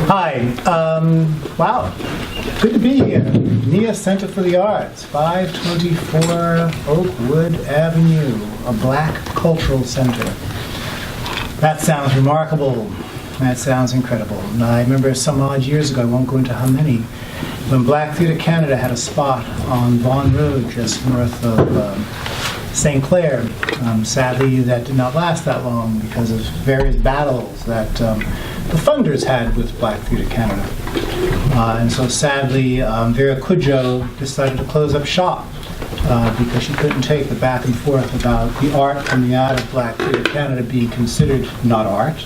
Hi. Wow. Good to be here. NIA Center for the Arts, 524 Oakwood Avenue, a black cultural center. That sounds remarkable. That sounds incredible. I remember some odd years ago, I won't go into how many, when Black Theatre Canada had a spot on Vaughan Road just north of St. Clair. Sadly, that did not last that long because of various battles that the funders had with Black Theatre Canada. And so sadly, Vera Kudjoe decided to close up shop because she couldn't take the back and forth about the art coming out of Black Theatre Canada being considered not art.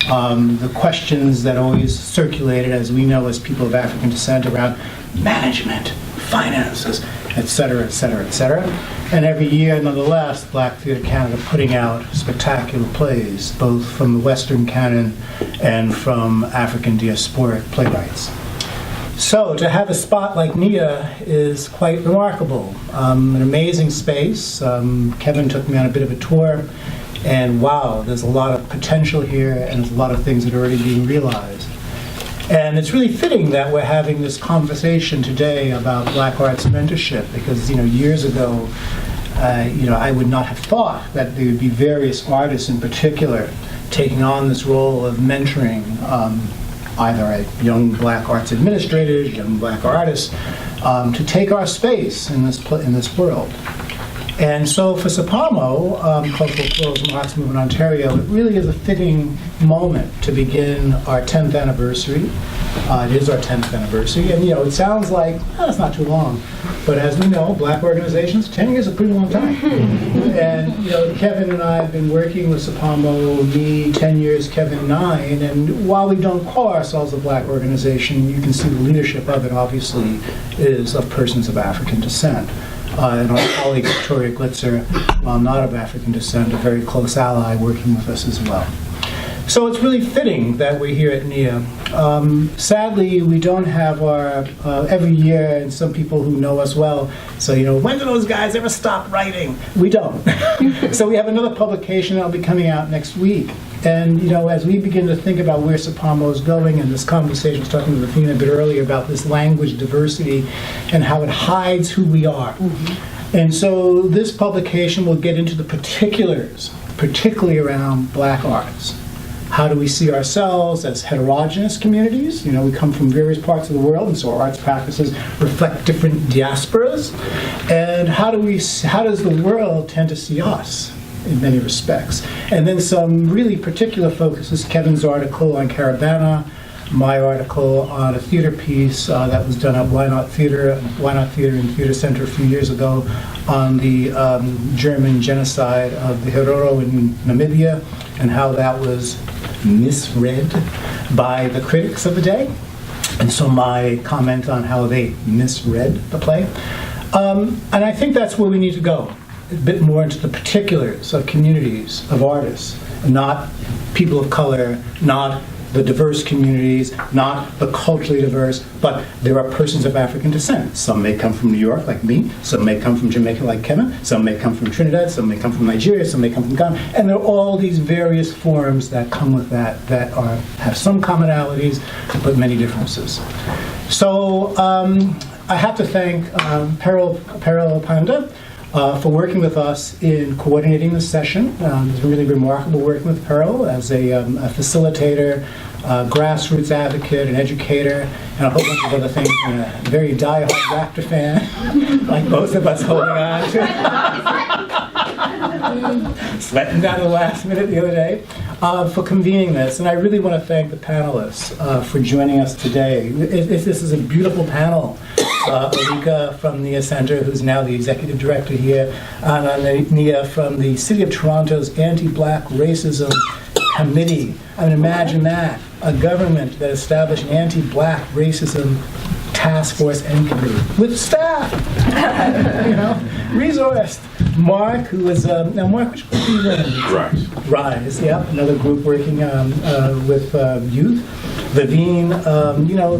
The questions that always circulated, as we know as people of African descent, around management, finances, etc., etc., etc. And every year, nonetheless, Black Theatre Canada putting out spectacular plays, both from the Western canon and from African diasporic playwrights. So to have a spot like NIA is quite remarkable. An amazing space. Kevin took me on a bit of a tour, and wow, there's a lot of potential here, and there's a lot of things that are already being realized. And it's really fitting that we're having this conversation today about Black Arts mentorship, because years ago, I would not have thought that there would be various artists in particular taking on this role of mentoring either young Black arts administrators, young Black artists, to take our space in this world. And so for SAPAMO, Cultural Pluralism Arts Movement Ontario, it really is a fitting moment to begin our 10th anniversary. It is our 10th anniversary, and it sounds like it's not too long, but as we know, Black organizations, 10 years is a pretty long time. And Kevin and I have been working with SAPAMO, me 10 years, Kevin 9, and while we don't call ourselves a Black organization, you can see the leadership of it obviously is of persons of African descent. And our colleague Victoria Glitzer, while not of African descent, a very close ally working with us as well. So it's really fitting that we're here at NIA. Sadly, we don't have our, every year, and some people who know us well say, when do those guys ever stop writing? We don't. So we have another publication that will be coming out next week. And, as we begin to think about where SAPAMO is going, and this conversation, I was talking with Athena a bit earlier about this language diversity and how it hides who we are. Mm-hmm. And so this publication will get into the particulars, particularly around Black arts. How do we see ourselves as heterogeneous communities? We come from various parts of the world, and so our arts practices reflect different diasporas. And how does the world tend to see us in many respects? And then some really particular focuses, Kevin's article on Caravana, my article on a theater piece that was done at Why Not Theater and Theater Center a few years ago on the German genocide of the Herero in Namibia, and how that was misread by the critics of the day. And so my comment on how they misread the play. And I think that's where we need to go, a bit more into the particulars of communities, of artists, not people of color, not the diverse communities, not the culturally diverse, but there are persons of African descent. Some may come from New York, like me. Some may come from Jamaica, like Kevin. Some may come from Trinidad. Some may come from Nigeria. Some may come from Ghana. And there are all these various forms that come with that have some commonalities, but many differences. So I have to thank Parul Pandya for working with us in coordinating this session. It's really remarkable working with Parul as a facilitator, grassroots advocate, an educator, and a whole bunch of other things, and a very die-hard Raptor fan, like both of us holding on to. Sweating down to the last minute the other day, for convening this. And I really want to thank the panelists for joining us today. This is a beautiful panel. Alika from NIA Center, who's now the executive director here, and NIA from the City of Toronto's Anti-Black Racism Committee. I mean, imagine that, a government that established an anti-black racism task force and committee with staff, resourced. Mark, who was, now Mark, which group are you in? Right. Rise, yeah, another group working with youth. Vivine,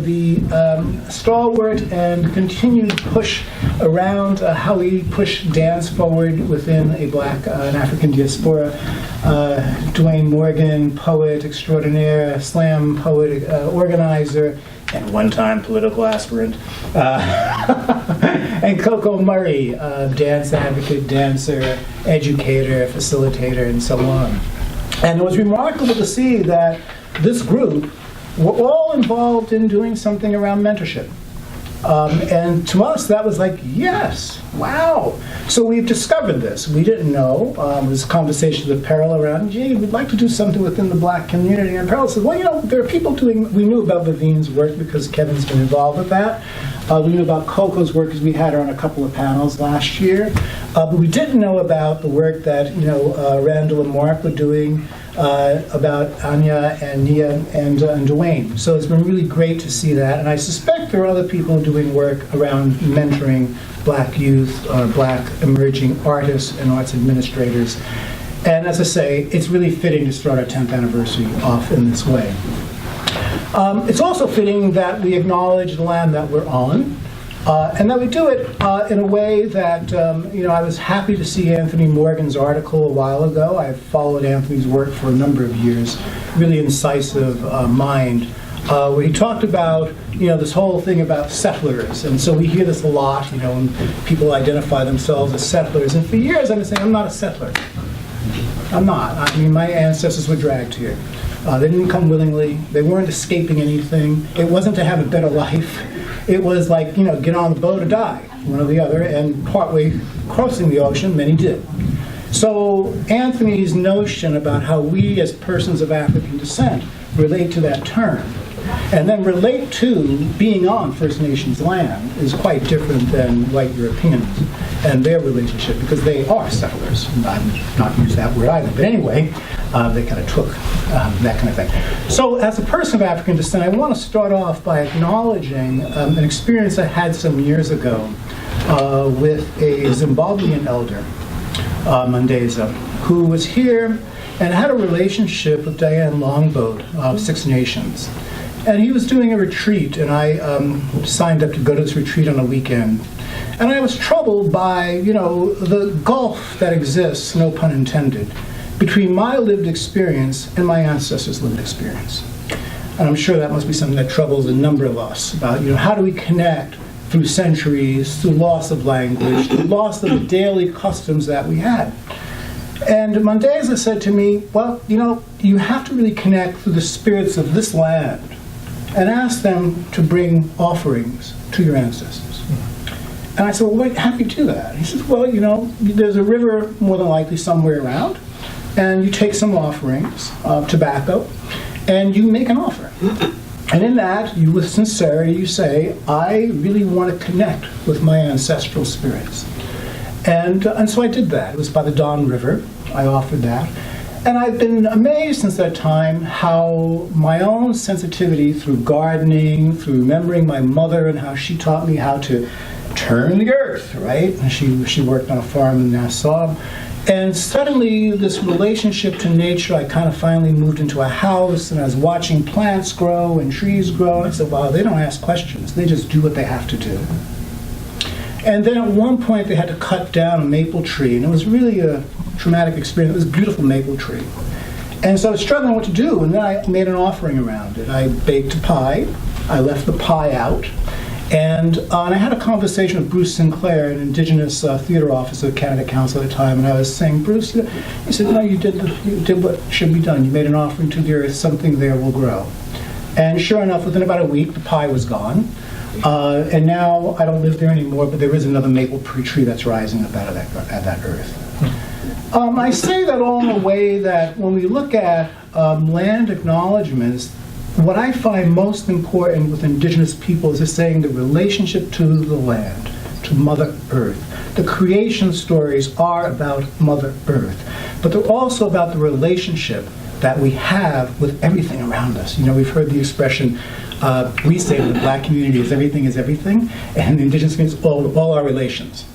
the stalwart and continued push around how we push dance forward within a black and African diaspora. Dwayne Morgan, poet extraordinaire, slam poet, organizer, and one-time political aspirant. And Coco Murray, dance advocate, dancer, educator, facilitator, and so on. And it was remarkable to see that this group were all involved in doing something around mentorship. And to us, that was like, yes, wow. So we've discovered this. We didn't know. There was conversations with Parul around, gee, we'd like to do something within the black community. And Parul said, well, there are people doing, we knew about Vivine's work because Kevin's been involved with that. We knew about Coco's work because we had her on a couple of panels last year. But we didn't know about the work that, Randall and Mark were doing, about Anya and Nia and Dwayne. So it's been really great to see that. And I suspect there are other people doing work around mentoring black youth, black emerging artists and arts administrators. And as I say, it's really fitting to start our 10th anniversary off in this way. It's also fitting that we acknowledge the land that we're on, and that we do it in a way that, I was happy to see Anthony Morgan's article a while ago. I've followed Anthony's work for a number of years, really incisive mind, where he talked about, this whole thing about settlers. And so we hear this a lot, when people identify themselves as settlers. And for years I've been saying, I'm not a settler. I'm not. I mean, my ancestors were dragged here. They didn't come willingly. They weren't escaping anything. It wasn't to have a better life. It was like, get on the boat or die, one or the other, and partway crossing the ocean, many did. So Anthony's notion about how we as persons of African descent relate to that term, and then relate to being on First Nations land, is quite different than white Europeans and their relationship, because they are settlers. I've not used that word either, but anyway, they kind of took that kind of thing. So as a person of African descent, I want to start off by acknowledging an experience I had some years ago with a Zimbabwean elder, Mandeza, who was here and had a relationship with Diane Longboat of Six Nations. And he was doing a retreat, and I signed up to go to this retreat on a weekend. And I was troubled by, the gulf that exists, no pun intended, between my lived experience and my ancestors' lived experience. And I'm sure that must be something that troubles a number of us, about, how do we connect through centuries, through loss of language, through loss of the daily customs that we had. And Mandeza said to me, well, you have to really connect through the spirits of this land and ask them to bring offerings to your ancestors. And I said, well, how do you do that? He says, well, there's a river more than likely somewhere around, and you take some offerings of tobacco, and you make an offering. And in that, you, with sincerity, you say, I really want to connect with my ancestral spirits. And so I did that. It was by the Don River. I offered that. And I've been amazed since that time how my own sensitivity through gardening, through remembering my mother and how she taught me how to turn the earth, right? And she worked on a farm in Nassau. And suddenly this relationship to nature, I kind of finally moved into a house, and I was watching plants grow and trees grow. And I said, wow, they don't ask questions. They just do what they have to do. And then at one point they had to cut down a maple tree, and it was really a traumatic experience. It was a beautiful maple tree. And so I was struggling what to do, and then I made an offering around it. I baked a pie. I left the pie out. And I had a conversation with Bruce Sinclair, an Indigenous theater officer at Canada Council at the time, and I was saying, Bruce, he said, no, you did what should be done. You made an offering to the earth. Something there will grow. And sure enough, within about a week, the pie was gone. And now I don't live there anymore, but there is another maple tree that's rising up out of that earth. I say that all in a way that when we look at land acknowledgments, what I find most important with Indigenous peoples is saying the relationship to the land, to Mother Earth. The creation stories are about Mother Earth, but they're also about the relationship that we have with everything around us. We've heard the expression, we say in the black community is everything, and the Indigenous community is all our relations.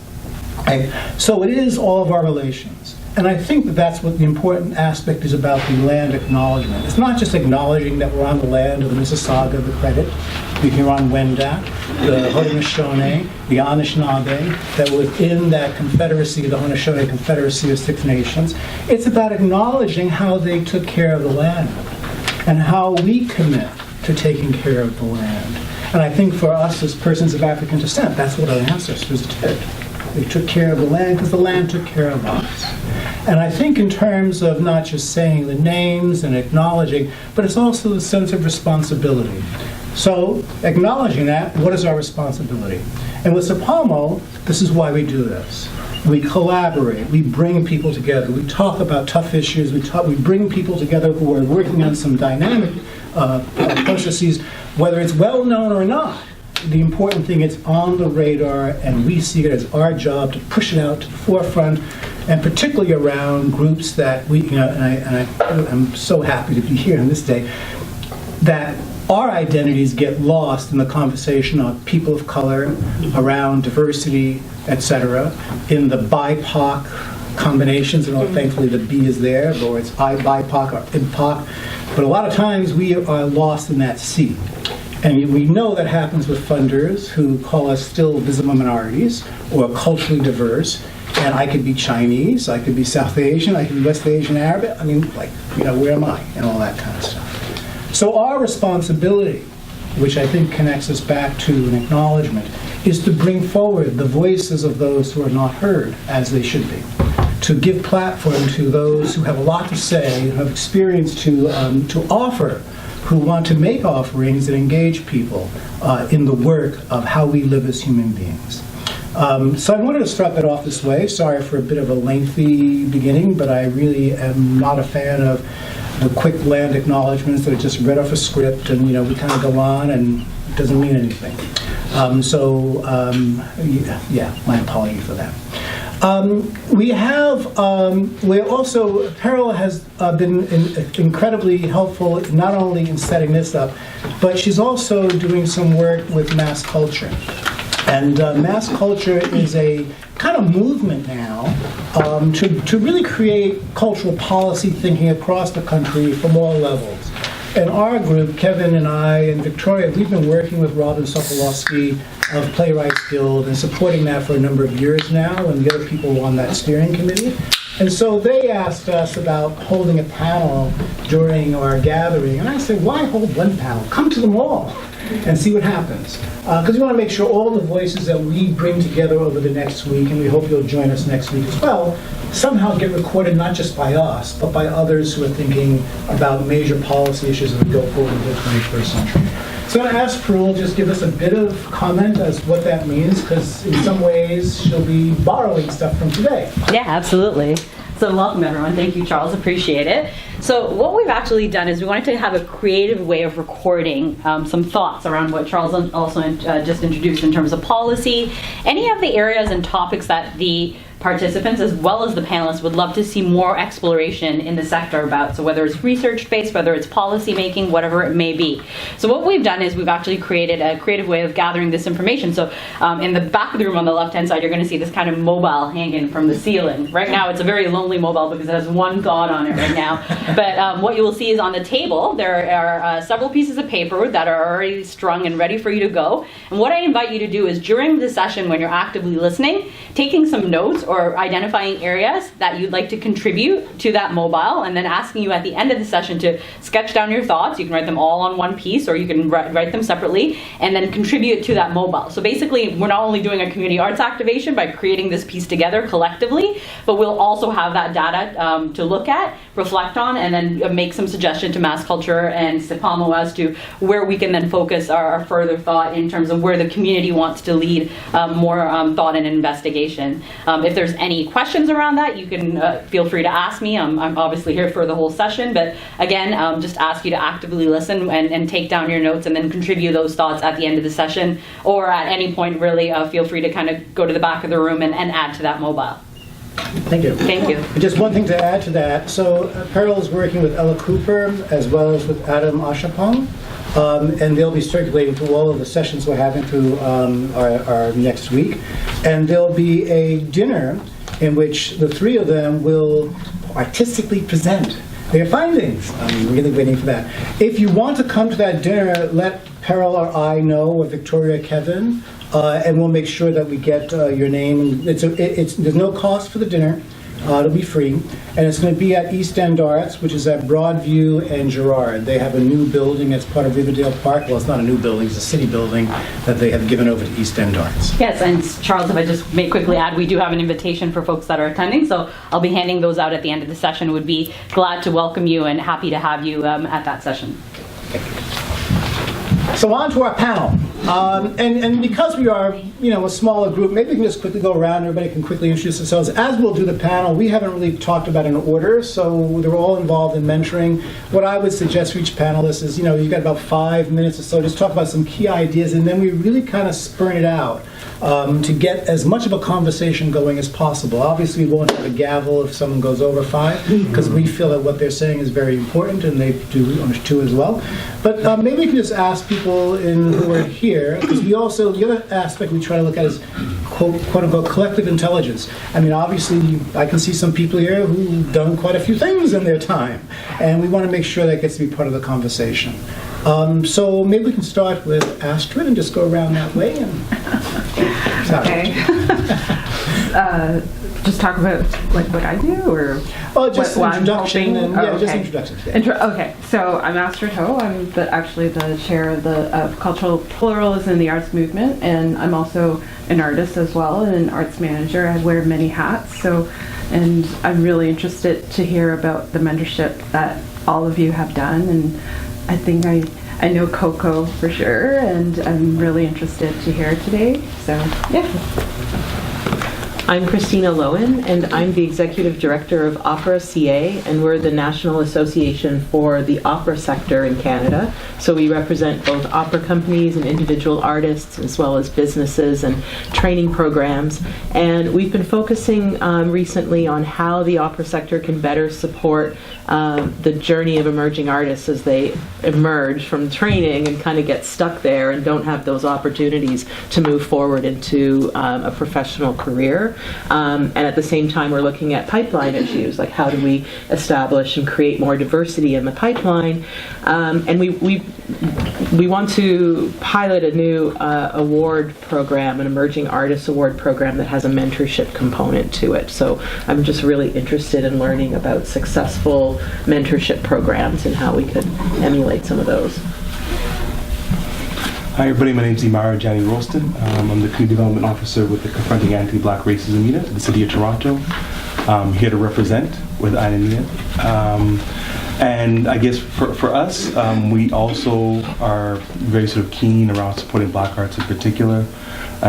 Right? So it is all of our relations. And I think that that's what the important aspect is about the land acknowledgement. It's not just acknowledging that we're on the land of the Mississauga, the Credit, the Huron-Wendat, the Haudenosaunee, the Anishinaabe, that within that confederacy, the Haudenosaunee Confederacy of Six Nations. It's about acknowledging how they took care of the land and how we commit to taking care of the land. And I think for us as persons of African descent, that's what our ancestors did. They took care of the land because the land took care of us. And I think in terms of not just saying the names and acknowledging, but it's also the sense of responsibility. So acknowledging that, what is our responsibility? And with Sapamo, this is why we do this. We collaborate, we bring people together, we talk about tough issues, we bring people together who are working on some dynamic processes, whether it's well known or not. The important thing is on the radar, and we see it as our job to push it out to the forefront, and particularly around groups that we, I'm so happy to be here on this day, that our identities get lost in the conversation of people of color, around diversity, etc., in the BIPOC combinations, and thankfully the B is there, or it's BIPOC or IBPOC, but a lot of times we are lost in that C. And we know that happens with funders who call us still visible minorities or culturally diverse. And I could be Chinese, I could be South Asian, I could be West Asian Arab. I mean, like, where am I? And all that kind of stuff. So our responsibility, which I think connects us back to an acknowledgement, is to bring forward the voices of those who are not heard as they should be. To give platform to those who have a lot to say, who have experience to offer, who want to make offerings and engage people in the work of how we live as human beings. So I wanted to start that off this way. Sorry for a bit of a lengthy beginning, but I really am not a fan of the quick land acknowledgments that are just read off a script and we kind of go on and it doesn't mean anything. My apology for that. We're also, Parul has been incredibly helpful, not only in setting this up, but she's also doing some work with mass culture. And mass culture is a kind of movement now to really create cultural policy thinking across the country from all levels. In our group, Kevin and I and Victoria, we've been working with Robin Sokolowski of Playwrights Guild and supporting that for a number of years now, and the other people on that steering committee. And so they asked us about holding a panel during our gathering, and I said, why hold one panel? Come to them all and see what happens. Because we want to make sure all the voices that we bring together over the next week, and we hope you'll join us next week as well, somehow get recorded not just by us, but by others who are thinking about major policy issues that go forward into the 21st century. So I'm going to ask Parul just give us a bit of comment as what that means, because in some ways she'll be borrowing stuff from today. Yeah, absolutely. So welcome everyone. Thank you, Charles. Appreciate it. So what we've actually done is we wanted to have a creative way of recording some thoughts around what Charles also just introduced in terms of policy, any of the areas and topics that the participants as well as the panelists would love to see more exploration in the sector about. So whether it's research-based, whether it's policy making, whatever it may be. So what we've done is we've actually created a creative way of gathering this information. So in the back of the room on the left-hand side, you're going to see this kind of mobile hanging from the ceiling. Right now it's a very lonely mobile because it has one thought on it right now. But what you will see is on the table, there are several pieces of paper that are already strung and ready for you to go. And what I invite you to do is during the session when you're actively listening, taking some notes or identifying areas that you'd like to contribute to that mobile, and then asking you at the end of the session to sketch down your thoughts. You can write them all on one piece, or you can write them separately, and then contribute to that mobile. So basically, we're not only doing a community arts activation by creating this piece together collectively, but we'll also have that data to look at, reflect on, and then make some suggestion to mass culture and Sapamo as to where we can then focus our further thought in terms of where the community wants to lead more thought and investigation. If there's any questions around that, you can feel free to ask me. I'm obviously here for the whole session, but again, just ask you to actively listen and take down your notes and then contribute those thoughts at the end of the session, or at any point really feel free to kind of go to the back of the room and add to that mobile. Thank you. Thank you. Just one thing to add to that. So Parul is working with Ella Cooper as well as with Adam Ashapong, and they'll be circulating through all of the sessions we're having through our next week. And there'll be a dinner in which the three of them will artistically present their findings. I'm really waiting for that. If you want to come to that dinner, let Parul or I know, or Victoria, Kevin, and we'll make sure that we get your name. There's no cost for the dinner. It'll be free, and it's going to be at East End Arts, which is at Broadview and Girard. They have a new building as part of Riverdale Park. Well, it's not a new building, it's a city building that they have given over to East End Arts. Yes, and Charles, if I just may quickly add, we do have an invitation for folks that are attending, so I'll be handing those out at the end of the session. Would be glad to welcome you and happy to have you at that session. So on to our panel. And because we are, a smaller group, maybe we can just quickly go around. Everybody can quickly introduce themselves. As we'll do the panel, we haven't really talked about an order, so they're all involved in mentoring. What I would suggest for each panelist is, you've got about 5 minutes or so, just talk about some key ideas, and then we really kind of spurn it out to get as much of a conversation going as possible. Obviously, we won't have a gavel if someone goes over 5, because we feel that what they're saying is very important, and they do too as well. But maybe we can just ask people who are here, because we also, the other aspect we try to look at is quote-unquote collective intelligence. I mean, obviously, I can see some people here who've done quite a few things in their time, and we want to make sure that gets to be part of the conversation. So maybe we can start with Astrid and just go around that way. Okay. Just talk about what I do, or just introduction just introduction. Okay, so I'm Astrid Ho. I'm actually the chair of cultural pluralism in the arts movement, and I'm also an artist as well and an arts manager. I wear many hats, and I'm really interested to hear about the mentorship that all of you have done, and I think I know Coco for sure, and I'm really interested to hear today. So yeah. I'm Christina Lowen, and I'm the Executive Director of Opera CA, and we're the National Association for the opera sector in Canada. So we represent both opera companies and individual artists, as well as businesses and training programs. And we've been focusing recently on how the opera sector can better support the journey of emerging artists as they emerge from training and kind of get stuck there and don't have those opportunities to move forward into a professional career. And at the same time, we're looking at pipeline issues, like how do we establish and create more diversity in the pipeline. And we want to pilot a new award program, an emerging artist award program that has a mentorship component to it. So I'm just really interested in learning about successful mentorship programs and how we could emulate some of those. Hi everybody, my name is Imara Jani Rolston. I'm the Community Development Officer with the Confronting Anti-Black Racism Unit at the City of Toronto. I'm here to represent with Anania. And I guess for us, we also are very sort of keen around supporting Black arts in particular,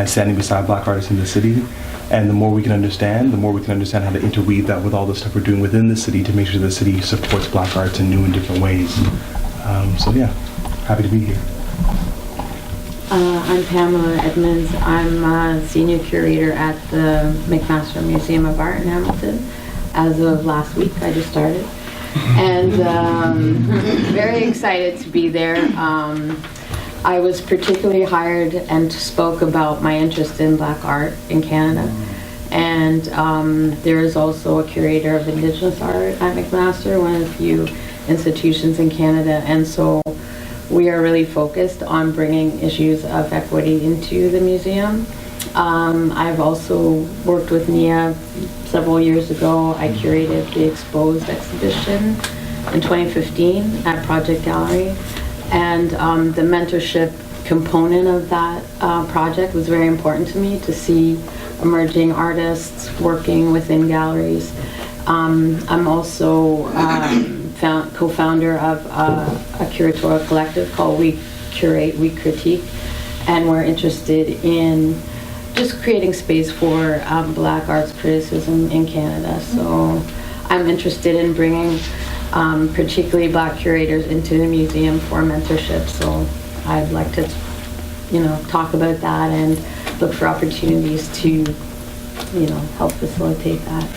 standing beside Black artists in the city. And the more we can understand how to interweave that with all the stuff we're doing within the city to make sure the city supports Black arts in new and different ways. So yeah, happy to be here. I'm Pamela Edmonds. I'm a senior curator at the McMaster Museum of Art in Hamilton. As of last week, I just started. And very excited to be there. I was particularly hired and spoke about my interest in Black art in Canada. And there is also a curator of Indigenous art at McMaster, one of the few institutions in Canada. And so we are really focused on bringing issues of equity into the museum. I've also worked with Nia several years ago. I curated the Exposed exhibition in 2015 at Project Gallery. And the mentorship component of that project was very important to me, to see emerging artists working within galleries. I'm also co-founder of a curatorial collective called We Curate, We Critique, and we're interested in just creating space for Black arts criticism in Canada. So I'm interested in bringing particularly Black curators into the museum for mentorship. So I'd like to, talk about that and look for opportunities to, help facilitate that.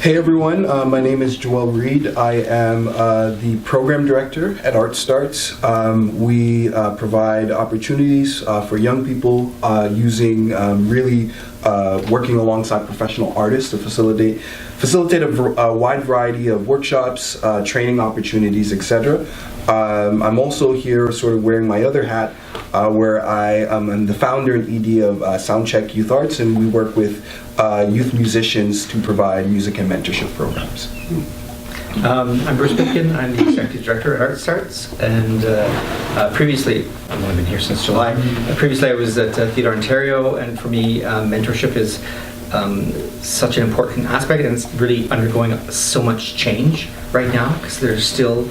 Hey everyone, my name is Joel Reed. I am the program director at Art Starts. We provide opportunities for young people using really working alongside professional artists to facilitate a wide variety of workshops, training opportunities, etc. I'm also here sort of wearing my other hat, where I am the founder and ED of Soundcheck Youth Arts, and we work with youth musicians to provide music and mentorship programs. I'm Bruce Pipkin. I'm the Executive Director at ArtStarts, and previously, I've only been here since July. Previously, I was at Theatre Ontario, and for me, mentorship is such an important aspect, and it's really undergoing so much change right now because there's still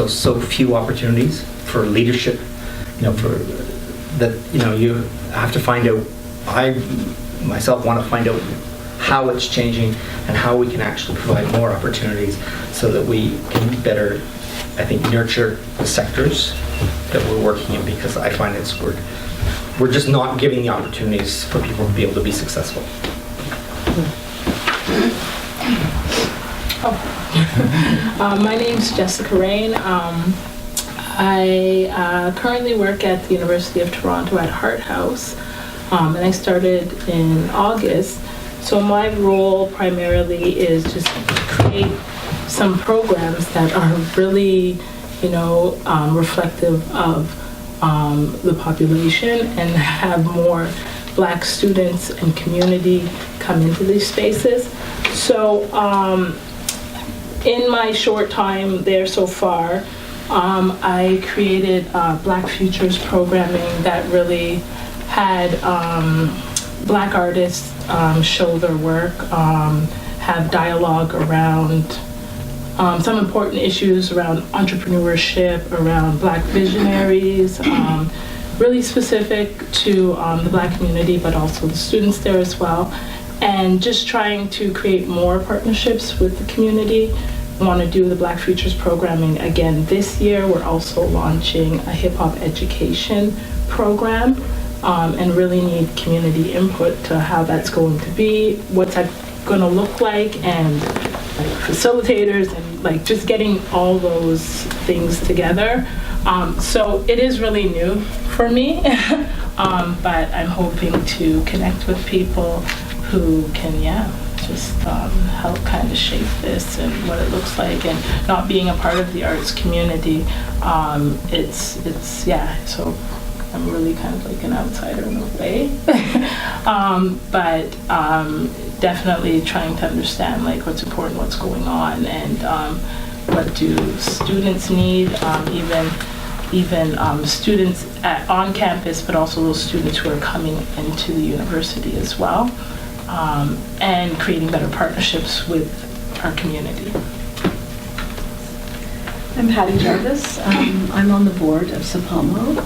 so few opportunities for leadership. You have to find out. I myself want to find out how it's changing and how we can actually provide more opportunities so that we can better, I think, nurture the sectors that we're working in, because I find we're just not giving the opportunities for people to be able to be successful. My name's Jessica Rain. I currently work at the University of Toronto at Hart House, and I started in August. So my role primarily is just to create some programs that are really, reflective of the population and have more Black students and community come into these spaces. So in my short time there so far, I created Black Futures programming that really had Black artists show their work, have dialogue around some important issues around entrepreneurship, around Black visionaries, really specific to the Black community, but also the students there as well. And just trying to create more partnerships with the community. I want to do the Black Futures programming again this year. We're also launching a hip-hop education program. And really need community input to how that's going to be, what's that going to look like, and facilitators, and just getting all those things together. So it is really new for me, but I'm hoping to connect with people who can, just help kind of shape this and what it looks like. And not being a part of the arts community, so I'm really kind of like an outsider in a way, but definitely trying to understand what's important, what's going on, and what do students need, even students on campus, but also those students who are coming into the university as well, and creating better partnerships with our community. I'm Patty Jarvis. I'm on the board of SAPAMO,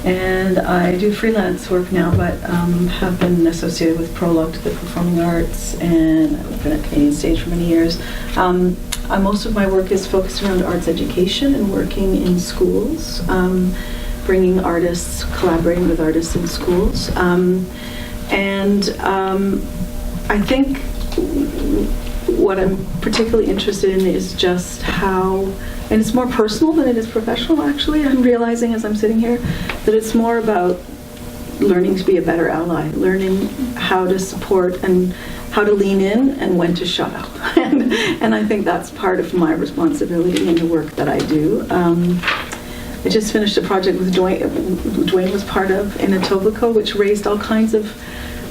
and I do freelance work now, but have been associated with Prologue to the Performing Arts, and I've been at Canadian Stage for many years. Most of my work is focused around arts education and working in schools, bringing artists, collaborating with artists in schools. I think what I'm particularly interested in is just how, and it's more personal than it is professional actually, I'm realizing as I'm sitting here, that it's more about learning to be a better ally, learning how to support and how to lean in and when to shut up. And I think that's part of my responsibility in the work that I do. I just finished a project with Dwayne was part of in Etobicoke, which raised all kinds of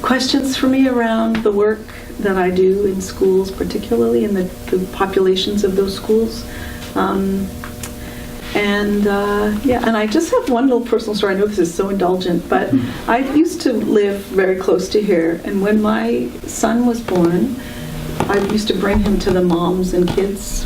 questions for me around the work that I do in schools, particularly in the populations of those schools. And I just have one little personal story. I know this is so indulgent, but I used to live very close to here, and when my son was born, I used to bring him to the moms and kids,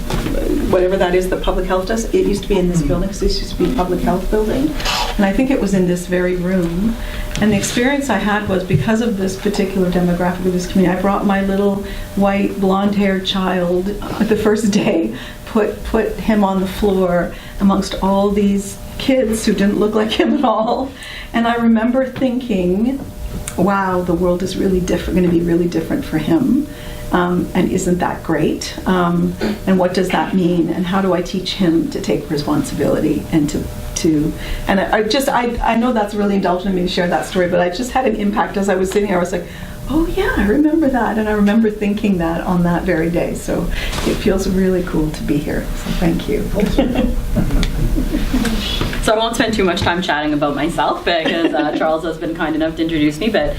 whatever that is that public health does. It used to be in this building, because this used to be a public health building, and I think it was in this very room. And the experience I had was, because of this particular demographic of this community, I brought my little white blonde-haired child the first day, put him on the floor amongst all these kids who didn't look like him at all. And I remember thinking, wow, the world is really different, going to be really different for him. And isn't that great? And what does that mean? And how do I teach him to take responsibility and I know that's really indulgent of me to share that story, but I just had an impact as I was sitting here. I was like, oh yeah, I remember that. And I remember thinking that on that very day. So it feels really cool to be here. So thank you. So I won't spend too much time chatting about myself because Charles has been kind enough to introduce me, but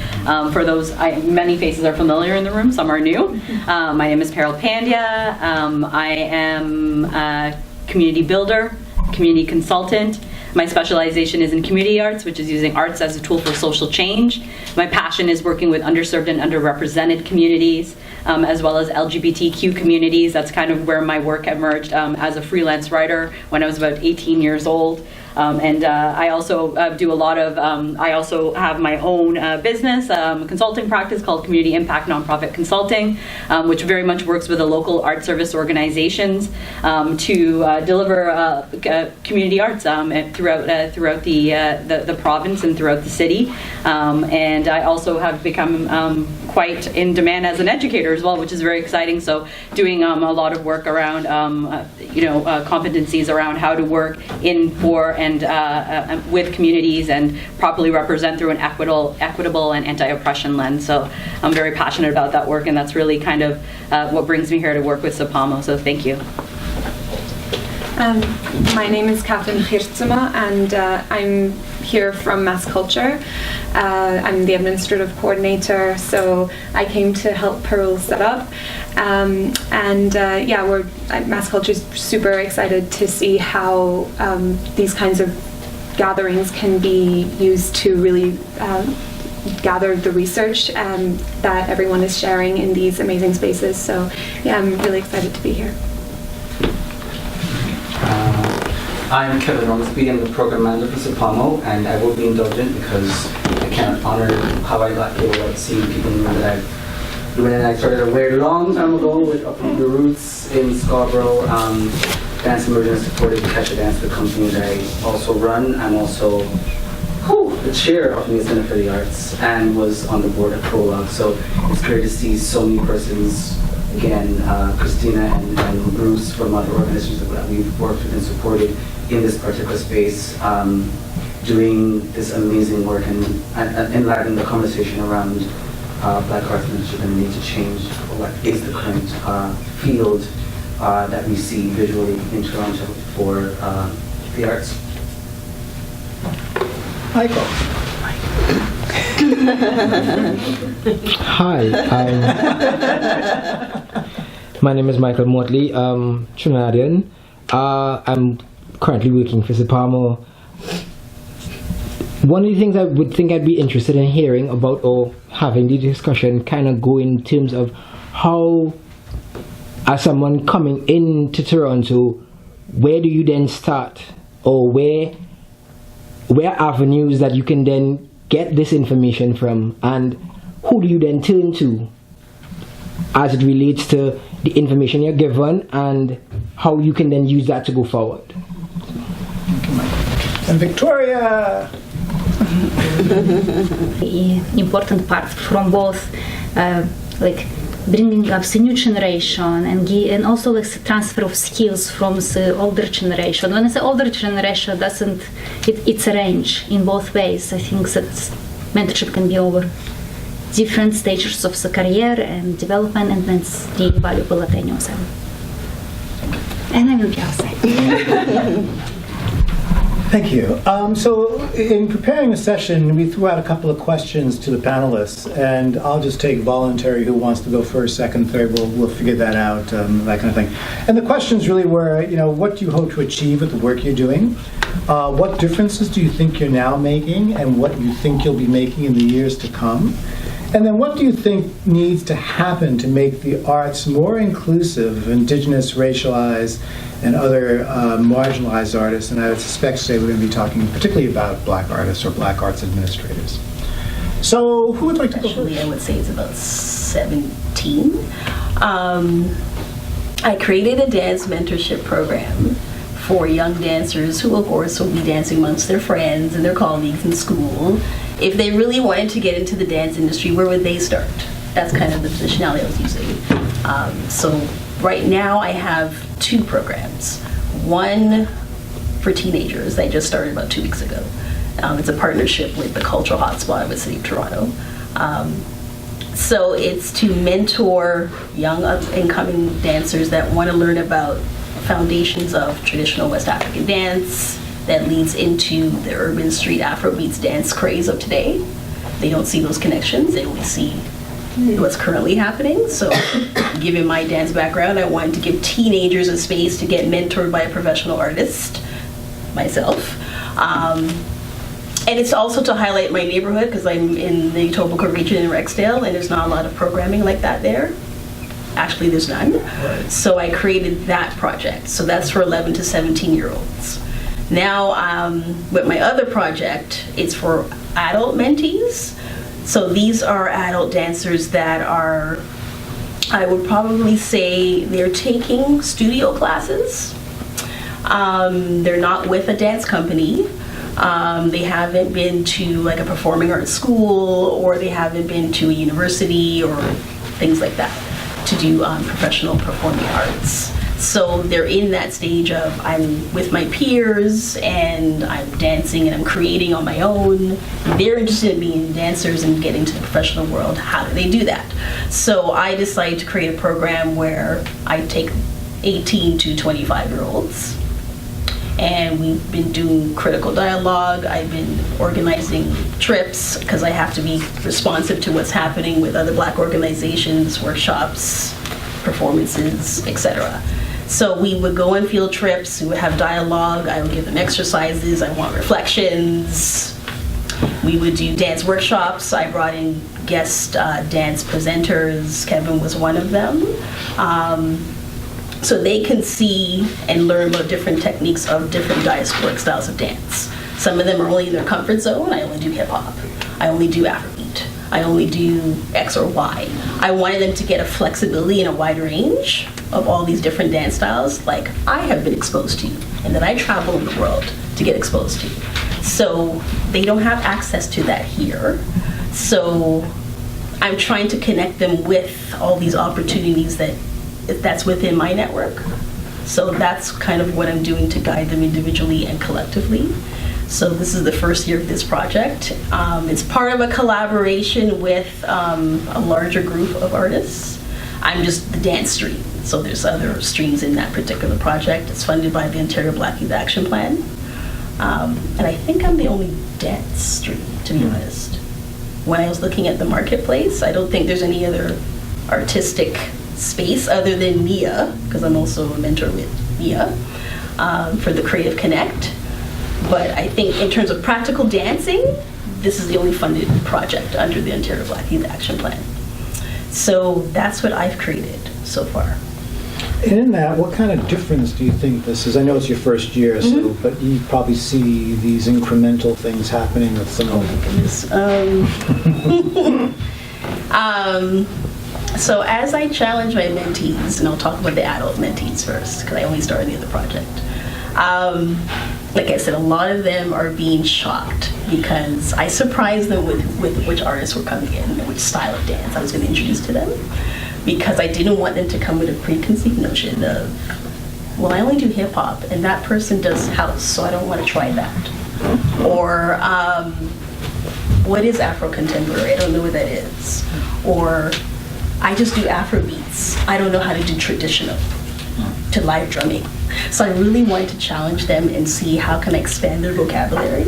for those, many faces are familiar in the room, some are new. My name is Parul Pandya. I am a community builder, community consultant. My specialization is in community arts, which is using arts as a tool for social change. My passion is working with underserved and underrepresented communities, as well as LGBTQ communities. That's kind of where my work emerged as a freelance writer when I was about 18 years old. I also do a lot of, I also have my own business, consulting practice called Community Impact Nonprofit Consulting, which very much works with the local art service organizations to deliver community arts throughout the province and throughout the city. And I also have become quite in demand as an educator as well, which is very exciting. So doing a lot of work around, competencies around how to work in, for, and with communities and properly represent through an equitable and anti-oppression lens. So I'm very passionate about that work, and that's really kind of what brings me here to work with SEPAMO. So thank you. My name is Catherine Hirtsuma, and I'm here from Mass Culture. I'm the administrative coordinator, so I came to help Parul set up. We're at Mass Culture is super excited to see how these kinds of gatherings can be used to really gather the research that everyone is sharing in these amazing spaces. So yeah, I'm really excited to be here. I'm Kevin Ormsby. I'm the program manager for SEPAMO, and I will be indulgent because I can't honor how I got here without seeing people that I started a very long time ago with Uprooting the Roots in Scarborough. Dance Immersion supported the Kesha Dance, the company that I also run. I'm also the chair of the Center for the Arts and was on the board at Prologue. So it's great to see so many persons. Again, Christina and Bruce from other organizations that we've worked with and supported in this particular space, doing this amazing work and enlightening the conversation around Black arts mentorship and the need to change what is the current field that we see visually in Toronto for the arts. Michael. Hi, my name is Michael Motley, Trinidadian. I'm currently working for SEPAMO. One of the things I would think I'd be interested in hearing about or having the discussion kind of go in terms of how, as someone coming into Toronto, where do you then start, or where avenues that you can then get this information from, and who do you then turn to as it relates to the information you're given and how you can then use that to go forward. And Victoria! Important part from both bringing up the new generation and also like the transfer of skills from the older generation. When I say older generation, it's a range in both ways. I think that mentorship can be over different stages of the career and development, and that's really valuable at any time. And I will be outside. Thank you. So in preparing the session, we threw out a couple of questions to the panelists, and I'll just take voluntary who wants to go first, second, third. We'll figure that out, that kind of thing. And the questions really were, what do you hope to achieve with the work you're doing? What differences do you think you're now making, and what you think you'll be making in the years to come? And then what do you think needs to happen to make the arts more inclusive of Indigenous, racialized, and other marginalized artists? And I would suspect today we're going to be talking particularly about Black artists or Black arts administrators. So who would like to go? Actually, I would say it's about 17. I created a dance mentorship program for young dancers who, of course, will be dancing amongst their friends and their colleagues in school. If they really wanted to get into the dance industry, where would they start? That's kind of the positionality I was using. So right now I have 2 programs. One for teenagers that I just started about 2 weeks ago. It's a partnership with the Cultural Hotspot of the City of Toronto. So it's to mentor young up-and-coming dancers that want to learn about foundations of traditional West African dance that leads into the urban street Afrobeats dance craze of today. They don't see those connections, they only see what's currently happening. So given my dance background, I wanted to give teenagers a space to get mentored by a professional artist, myself. And it's also to highlight my neighborhood because I'm in the Etobicoke region in Rexdale and there's not a lot of programming like that there. Actually, there's none. Right. So I created that project. So that's for 11 to 17-year-olds. Now, with my other project, it's for adult mentees. So these are adult dancers that are, I would probably say they're taking studio classes. They're not with a dance company. They haven't been to like a performing arts school, or they haven't been to a university or things like that to do professional performing arts. So they're in that stage of I'm with my peers and I'm dancing and I'm creating on my own. They're interested in being dancers and getting to the professional world. How do they do that? So I decided to create a program where I take 18 to 25-year-olds. And we've been doing critical dialogue. I've been organizing trips because I have to be responsive to what's happening with other Black organizations, workshops, performances, etc. So we would go on field trips, we would have dialogue, I would give them exercises, I want reflections. We would do dance workshops. I brought in guest dance presenters. Kevin was one of them. So they can see and learn about different techniques of different diasporic styles of dance. Some of them are only in their comfort zone. I only do hip hop. I only do Afrobeat. I only do X or Y. I wanted them to get a flexibility and a wide range of all these different dance styles like I have been exposed to and that I travel in the world to get exposed to. So they don't have access to that here. So I'm trying to connect them with all these opportunities that's within my network. So that's kind of what I'm doing to guide them individually and collectively. So this is the first year of this project. It's part of a collaboration with a larger group of artists. I'm just the dance stream, so there's other streams in that particular project. It's funded by the Ontario Black Youth Action Plan. And I think I'm the only dance stream, to be honest. When I was looking at the marketplace, I don't think there's any other artistic space other than Mia, because I'm also a mentor with Mia, for the Creative Connect. But I think in terms of practical dancing, this is the only funded project under the Ontario Black Youth Action Plan. So that's what I've created so far. And in that, what kind of difference do you think this is? I know it's your first year, so, but you probably see these incremental things happening with some of So as I challenge my mentees, and I'll talk about the adult mentees first, because I only started the other project. Like I said, a lot of them are being shocked because I surprised them with which artists were coming in and which style of dance I was going to introduce to them, because I didn't want them to come with a preconceived notion of, well, I only do hip hop and that person does house, so I don't want to try that. Or what is Afro contemporary? I don't know what that is. Or I just do Afro beats. I don't know how to do traditional to live drumming. So I really wanted to challenge them and see how can I expand their vocabulary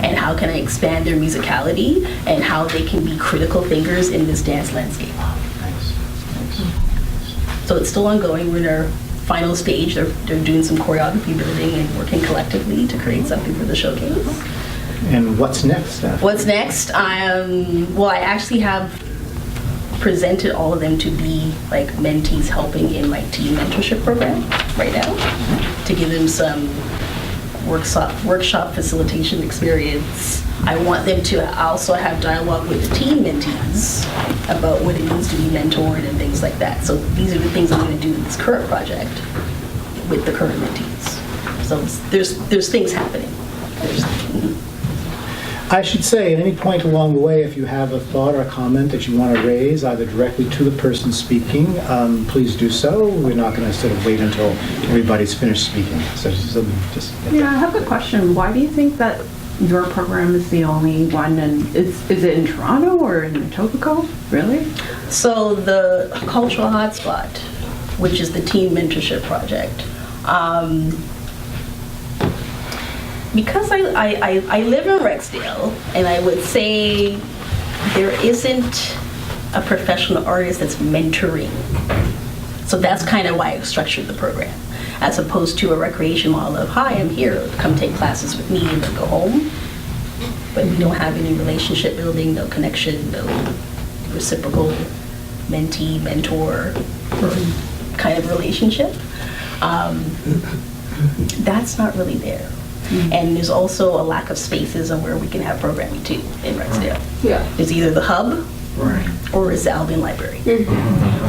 and how can I expand their musicality and how they can be critical thinkers in this dance landscape. So it's still ongoing. We're in our final stage. They're doing some choreography building and working collectively to create something for the showcase. And what's next? What's next? Well, I actually have presented all of them to be like mentees helping in my teen mentorship program right now to give them some workshop facilitation experience. I want them to also have dialogue with the teen mentees about what it means to be mentored and things like that. So these are the things I'm going to do in this current project with the current mentees. So there's things happening. I should say, at any point along the way, if you have a thought or a comment that you want to raise, either directly to the person speaking, please do so. We're not going to sort of wait until everybody's finished speaking. So just Yeah, I have a question. Why do you think that your program is the only one, and is it in Toronto or in Etobicoke? Really? So the Cultural Hotspot, which is the Teen Mentorship Project, because I live in Rexdale, and I would say there isn't a professional artist that's mentoring. So that's kind of why I structured the program, as opposed to a recreation model of, hi, I'm here, come take classes with me and then go home. But we don't have any relationship building, no connection, no reciprocal mentee, mentor kind of relationship. That's not really there. And there's also a lack of spaces on where we can have programming too in Rexdale. Yeah. There's either the hub or it's the Albion Library.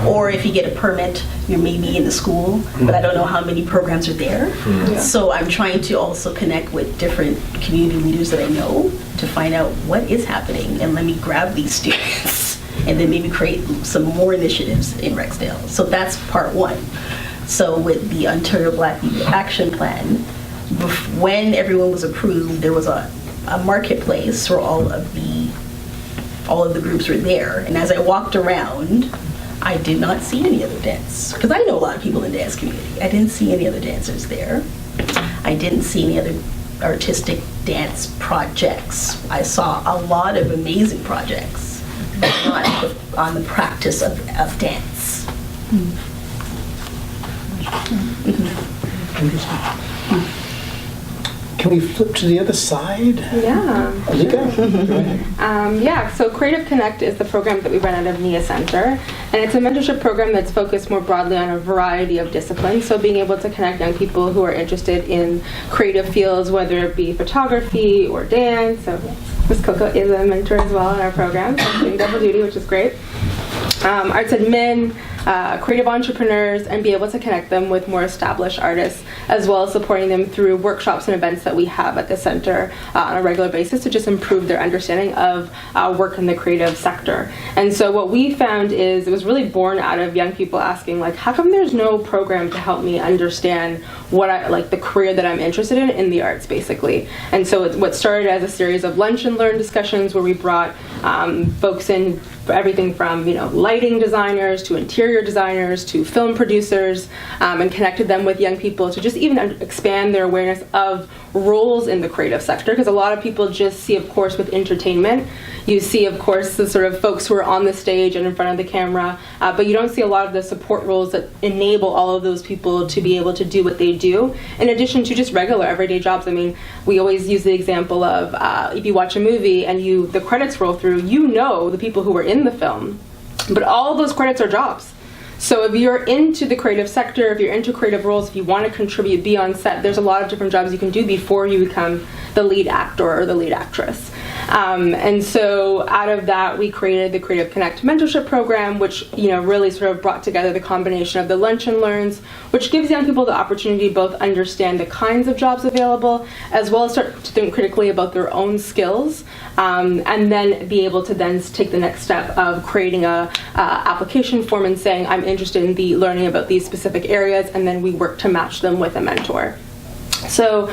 Or if you get a permit, you're maybe in the school, but I don't know how many programs are there. So I'm trying to also connect with different community leaders that I know to find out what is happening, and let me grab these students and then maybe create some more initiatives in Rexdale. So that's part one. So with the Ontario Black Youth Action Plan, when everyone was approved, there was a marketplace where all of the groups were there. And as I walked around, I did not see any other dance, because I know a lot of people in the dance community. I didn't see any other dancers there. I didn't see any other artistic dance projects. I saw a lot of amazing projects, but not on the practice of dance. Interesting. Can we flip to the other side? Yeah. Alika? Yeah, so Creative Connect is the program that we run out of NIA Center, and it's a mentorship program that's focused more broadly on a variety of disciplines, so being able to connect young people who are interested in creative fields, whether it be photography or dance. So Ms. Coco is a mentor as well in our program, so doing double duty, which is great. Arts admin, creative entrepreneurs, and be able to connect them with more established artists, as well as supporting them through workshops and events that we have at the center on a regular basis to just improve their understanding of work in the creative sector. And so what we found is it was really born out of young people asking, like, how come there's no program to help me understand what I like, the career that I'm interested in the arts, basically. And so what started as a series of lunch and learn discussions where we brought folks in, everything from lighting designers to interior designers to film producers, and connected them with young people to just even expand their awareness of roles in the creative sector, because a lot of people just see, of course, with entertainment, you see, of course, the sort of folks who are on the stage and in front of the camera, but you don't see a lot of the support roles that enable all of those people to be able to do what they do, in addition to just regular everyday jobs. I mean, we always use the example of if you watch a movie and the credits roll through, the people who were in the film, but all of those credits are jobs. So if you're into the creative sector, if you're into creative roles, if you want to contribute, be on set, there's a lot of different jobs you can do before you become the lead actor or the lead actress. And so out of that, we created the Creative Connect mentorship program, which really sort of brought together the combination of the lunch and learns, which gives young people the opportunity to both understand the kinds of jobs available, as well as start to think critically about their own skills, and then be able to then take the next step of creating a application form and saying, I'm interested in learning about these specific areas, and then we work to match them with a mentor. So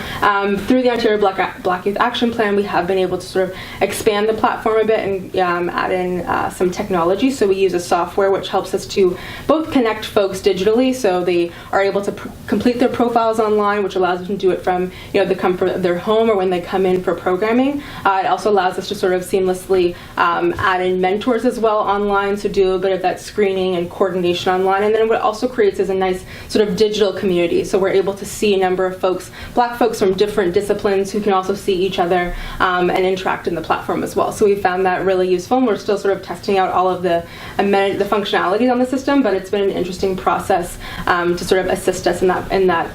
through the Ontario Black Youth Action Plan, we have been able to sort of expand the platform a bit and add in some technology. So we use a software which helps us to both connect folks digitally, so they are able to complete their profiles online, which allows them to do it from the comfort of their home or when they come in for programming. It also allows us to sort of seamlessly add in mentors as well online, so do a bit of that screening and coordination online. And then what it also creates is a nice sort of digital community. So we're able to see a number of folks, Black folks from different disciplines, who can also see each other and interact in the platform as well. So we found that really useful, and we're still sort of testing out all of the functionalities on the system, but it's been an interesting process to sort of assist us in that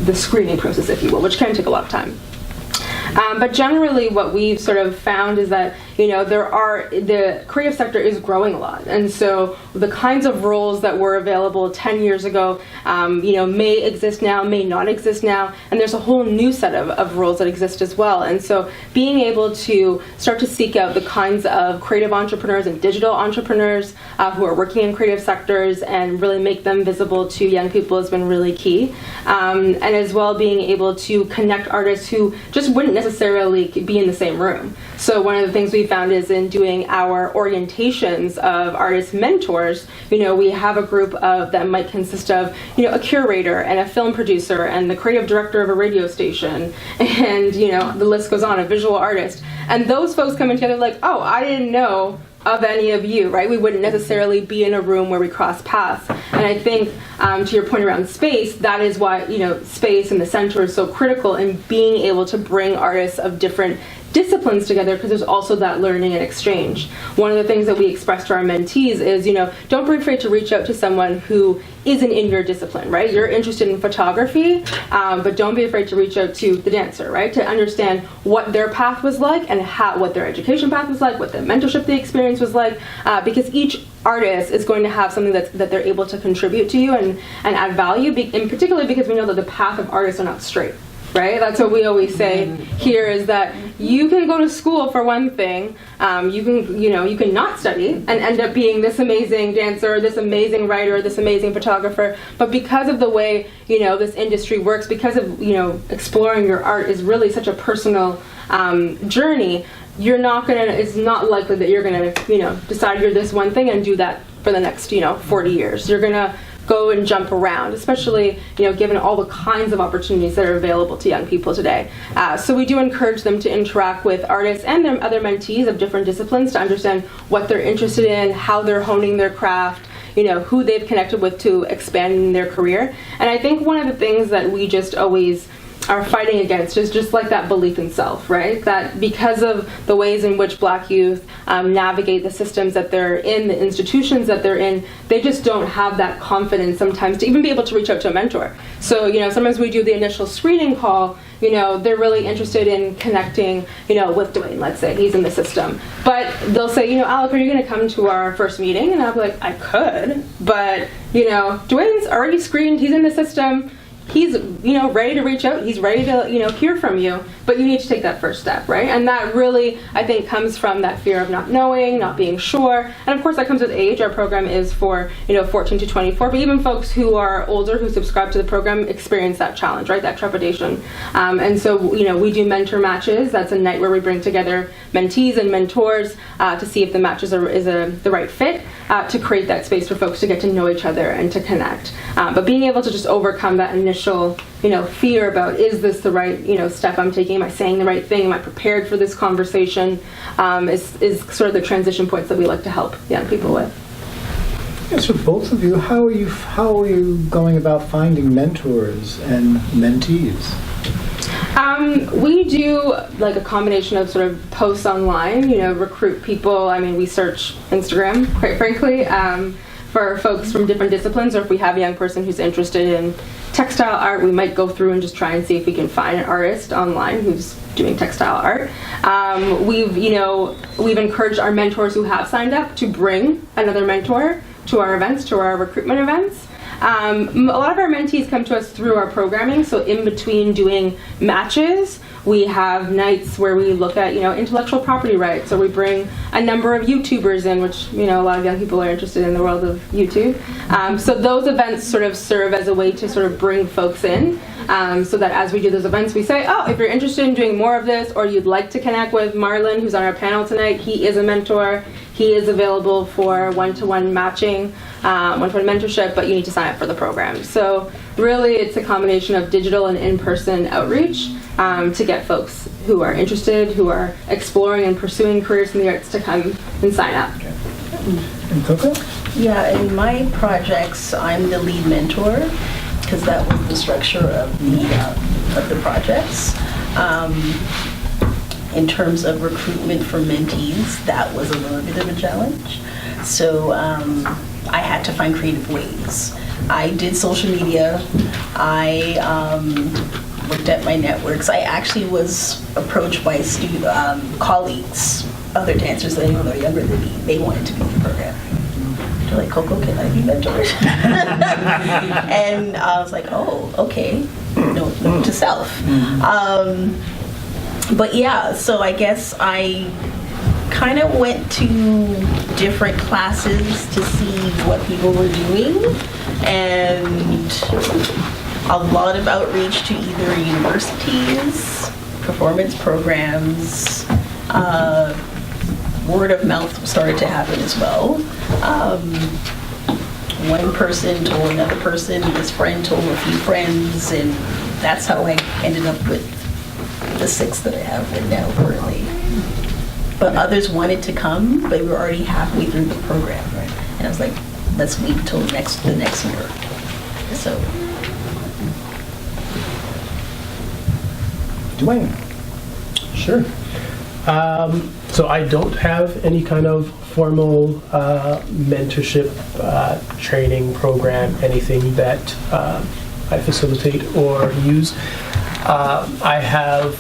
the screening process, if you will, which can take a lot of time. But generally what we've sort of found is that the creative sector is growing a lot. And so the kinds of roles that were available 10 years ago, may exist now, may not exist now. And there's a whole new set of roles that exist as well. And so being able to start to seek out the kinds of creative entrepreneurs and digital entrepreneurs who are working in creative sectors and really make them visible to young people has been really key. And as well being able to connect artists who just wouldn't necessarily be in the same room. So one of the things we found is in doing our orientations of artist mentors, we have a group that might consist of, a curator and a film producer and the creative director of a radio station and, the list goes on, a visual artist. And those folks coming together like, oh, I didn't know of any of you, right? We wouldn't necessarily be in a room where we cross paths. And I think, to your point around space, that is why, space and the center is so critical in being able to bring artists of different disciplines together, because there's also that learning and exchange. One of the things that we express to our mentees is, don't be afraid to reach out to someone who isn't in your discipline, right? You're interested in photography, but don't be afraid to reach out to the dancer, right? To understand what their path was like and what their education path was like, what the mentorship the experience was like, because each artist is going to have something that they're able to contribute to you and add value, and particularly because we know that the path of artists are not straight. Right? That's what we always say here is that you can go to school for one thing, you can not study and end up being this amazing dancer, this amazing writer, this amazing photographer, but because of the way, this industry works, because of, exploring your art is really such a personal journey, it's not likely that you're gonna, decide you're this one thing and do that for the next, 40 years. You're gonna go and jump around, especially, given all the kinds of opportunities that are available to young people today. So we do encourage them to interact with artists and their other mentees of different disciplines to understand what they're interested in, how they're honing their craft, who they've connected with to expand their career. And I think one of the things that we just always are fighting against is just like that belief in self, right? That because of the ways in which Black youth navigate the systems that they're in, the institutions that they're in, they just don't have that confidence sometimes to even be able to reach out to a mentor. So, sometimes we do the initial screening call, they're really interested in connecting, with Dwayne, let's say, he's in the system. But they'll say, Alec, are you going to come to our first meeting? And I'll be like, I could, but, Dwayne's already screened, he's in the system. He's, ready to reach out. He's ready to, hear from you. But you need to take that first step, right? And that really, I think, comes from that fear of not knowing, not being sure. And of course, that comes with age. Our program is for, 14 to 24. But even folks who are older, who subscribe to the program, experience that challenge, right? That trepidation. And so, we do mentor matches. That's a night where we bring together mentees and mentors to see if the matches is the right fit, to create that space for folks to get to know each other and to connect. But being able to just overcome that initial, fear about, is this the right, step I'm taking? Am I saying the right thing? Am I prepared for this conversation? Is sort of the transition points that we like to help young people with. Yes, for both of you, how are you going about finding mentors and mentees? We do like a combination of sort of posts online, recruit people. I mean, we search Instagram, quite frankly, for folks from different disciplines, or if we have a young person who's interested in textile art, we might go through and just try and see if we can find an artist online who's doing textile art. We've encouraged our mentors who have signed up to bring another mentor to our events, to our recruitment events. A lot of our mentees come to us through our programming, so in between doing matches, we have nights where we look at, intellectual property rights, or we bring a number of YouTubers in, which, a lot of young people are interested in the world of YouTube. So those events sort of serve as a way to sort of bring folks in, so that as we do those events, we say, oh, if you're interested in doing more of this, or you'd like to connect with Marlon, who's on our panel tonight, he is a mentor. He is available for one-to-one matching, one-to-one mentorship, but you need to sign up for the program. So really, it's a combination of digital and in-person outreach to get folks who are interested, who are exploring and pursuing careers in the arts to come and sign up. And Coco? Yeah, in my projects, I'm the lead mentor, because that was the structure of the projects. In terms of recruitment for mentees, that was a little bit of a challenge. So I had to find creative ways. I did social media. I looked at my networks. I actually was approached by colleagues other dancers that even though younger than me, they wanted to be in the program. They're like, Coco, can I be mentored? And I was like, oh, okay. Note to self. But yeah, so I guess I kind of went to different classes to see what people were doing, and a lot of outreach to either universities, performance programs, word of mouth started to happen as well. One person told another person, this friend told a few friends, and that's how I ended up with the 6 that I have right now currently. But others wanted to come, but we were already halfway through the program. And I was like, let's wait until the next year. So. Dwayne. Sure. So I don't have any kind of formal mentorship training program, anything that I facilitate or use. I have,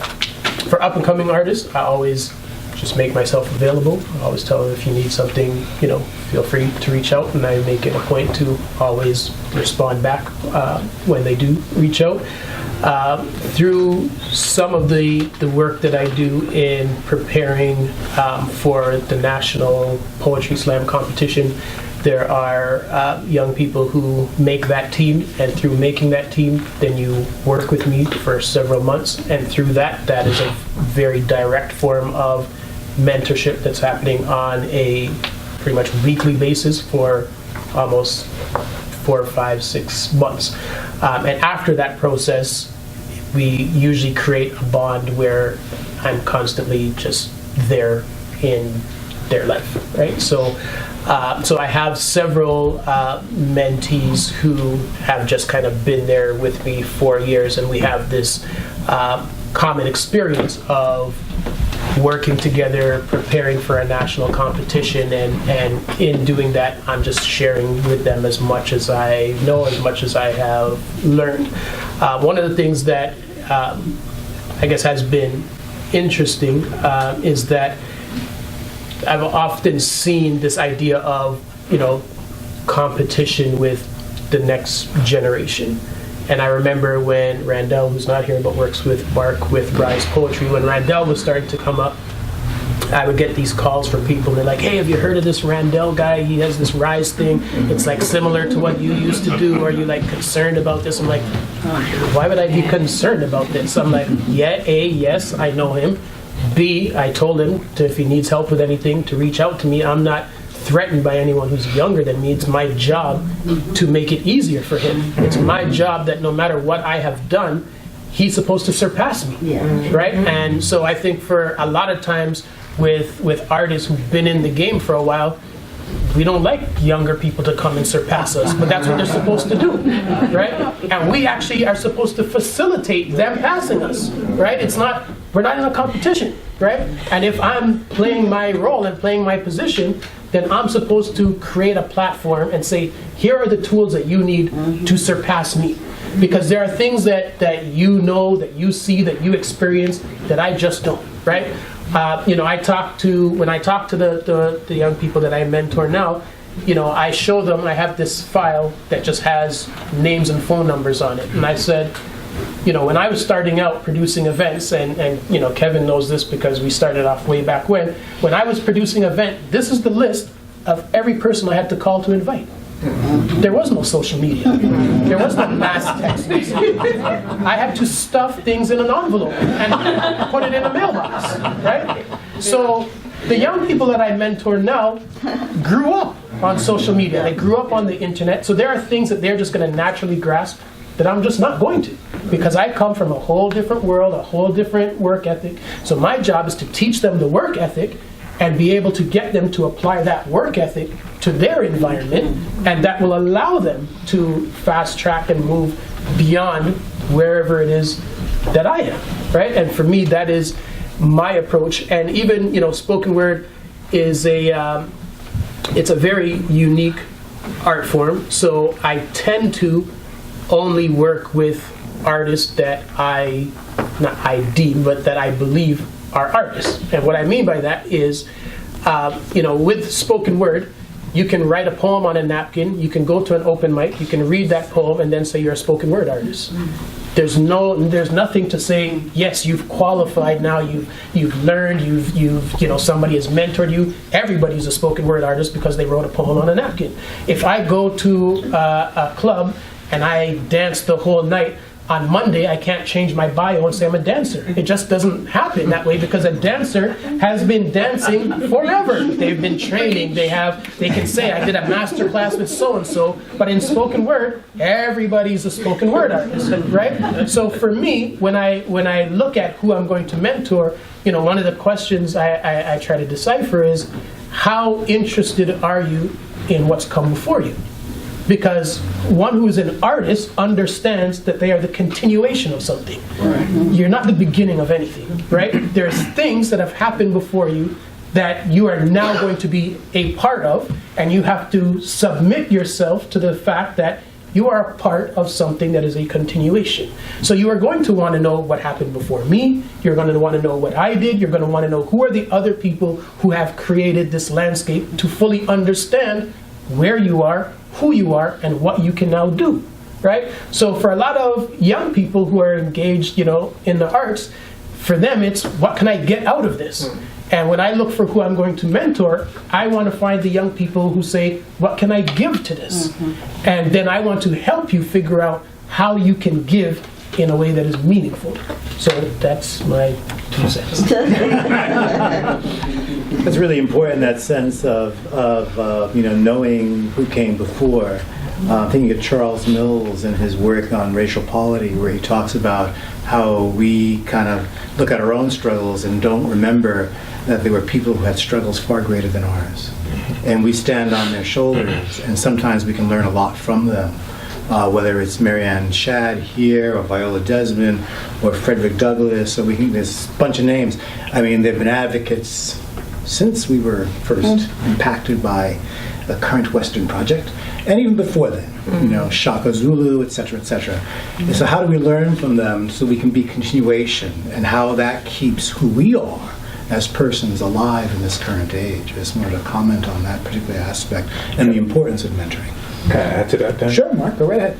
for up-and-coming artists, I always just make myself available. I always tell them if you need something, feel free to reach out, and I make it a point to always respond back when they do reach out. Through some of the work that I do in preparing for the National Poetry Slam competition, there are young people who make that team, and through making that team, then you work with me for several months, and through that is a very direct form of mentorship that's happening on a pretty much weekly basis for almost 4, 5, 6 months. And after that process, we usually create a bond where I'm constantly just there in their life, right? So I have several mentees who have just kind of been there with me for years, and we have this common experience of working together, preparing for a national competition, and in doing that, I'm just sharing with them as much as I know, as much as I have learned. One of the things that I guess has been interesting is that I've often seen this idea of, competition with the next generation. And I remember when Randall, who's not here but works with Mark with Rise Poetry, when Randall was starting to come up, I would get these calls from people, and they're like, hey, have you heard of this Randall guy? He has this Rise thing. It's like similar to what you used to do. Are you like concerned about this? I'm like, why would I be concerned about this? I'm like, yeah, A, yes, I know him. B, I told him if he needs help with anything to reach out to me. I'm not threatened by anyone who's younger than me. It's my job to make it easier for him. It's my job that no matter what I have done, he's supposed to surpass me, right? And so I think for a lot of times with artists who've been in the game for a while, we don't like younger people to come and surpass us, but that's what they're supposed to do, right? And we actually are supposed to facilitate them passing us, right? We're not in a competition, right? And if I'm playing my role and playing my position, then I'm supposed to create a platform and say, here are the tools that you need to surpass me. Because there are things that you know, that you see, that you experience, that I just don't, right? When I talk to the young people that I mentor now, I show them, I have this file that just has names and phone numbers on it. And I said, when I was starting out producing events, and Kevin knows this because we started off way back when I was producing an event, this is the list of every person I had to call to invite. There was no social media. There was no mass text messaging. I had to stuff things in an envelope and put it in a mailbox, right? So the young people that I mentor now grew up on social media. They grew up on the internet. So there are things that they're just going to naturally grasp that I'm just not going to, because I come from a whole different world, a whole different work ethic. So my job is to teach them the work ethic and be able to get them to apply that work ethic to their environment, and that will allow them to fast track and move beyond wherever it is that I am, right? And for me, that is my approach. And even, spoken word is it's a very unique art form. So I tend to only work with artists that I deem, but that I believe are artists. And what I mean by that is with spoken word, you can write a poem on a napkin, you can go to an open mic, you can read that poem and then say you're a spoken word artist. There's nothing to say, yes, you've qualified now, you've learned, somebody has mentored you. Everybody's a spoken word artist because they wrote a poem on a napkin. If I go to a club and I dance the whole night, on Monday, I can't change my bio and say I'm a dancer. It just doesn't happen that way because a dancer has been dancing forever. They've been training. They can say, I did a master class with so-and-so, but in spoken word, everybody's a spoken word artist, right? So for me, when I look at who I'm going to mentor, one of the questions I try to decipher is, how interested are you in what's come before you? Because one who is an artist understands that they are the continuation of something. Right. You're not the beginning of anything, right? There's things that have happened before you that you are now going to be a part of, and you have to submit yourself to the fact that you are a part of something that is a continuation. So you are going to want to know what happened before me, you're going to want to know what I did, you're going to want to know who are the other people who have created this landscape to fully understand where you are, who you are, and what you can now do, right? So for a lot of young people who are engaged, in the arts, for them it's, what can I get out of this? And when I look for who I'm going to mentor, I want to find the young people who say, what can I give to this? And then I want to help you figure out how you can give in a way that is meaningful. So that's my 2 cents. It's really important, that sense of knowing who came before. Thinking of Charles Mills and his work on racial polity, where he talks about how we kind of look at our own struggles and don't remember that there were people who had struggles far greater than ours. And we stand on their shoulders, and sometimes we can learn a lot from them. Whether it's Marianne Shadd here, or Viola Desmond, or Frederick Douglass, there's a bunch of names. I mean, they've been advocates since we were first impacted by the current Western project, and even before then, Shaka Zulu, et cetera, et cetera. And so how do we learn from them so we can be continuation, and how that keeps who we are as persons alive in this current age? I just wanted to comment on that particular aspect and the importance of mentoring. Can I add to that then? Sure, Mark, go right ahead.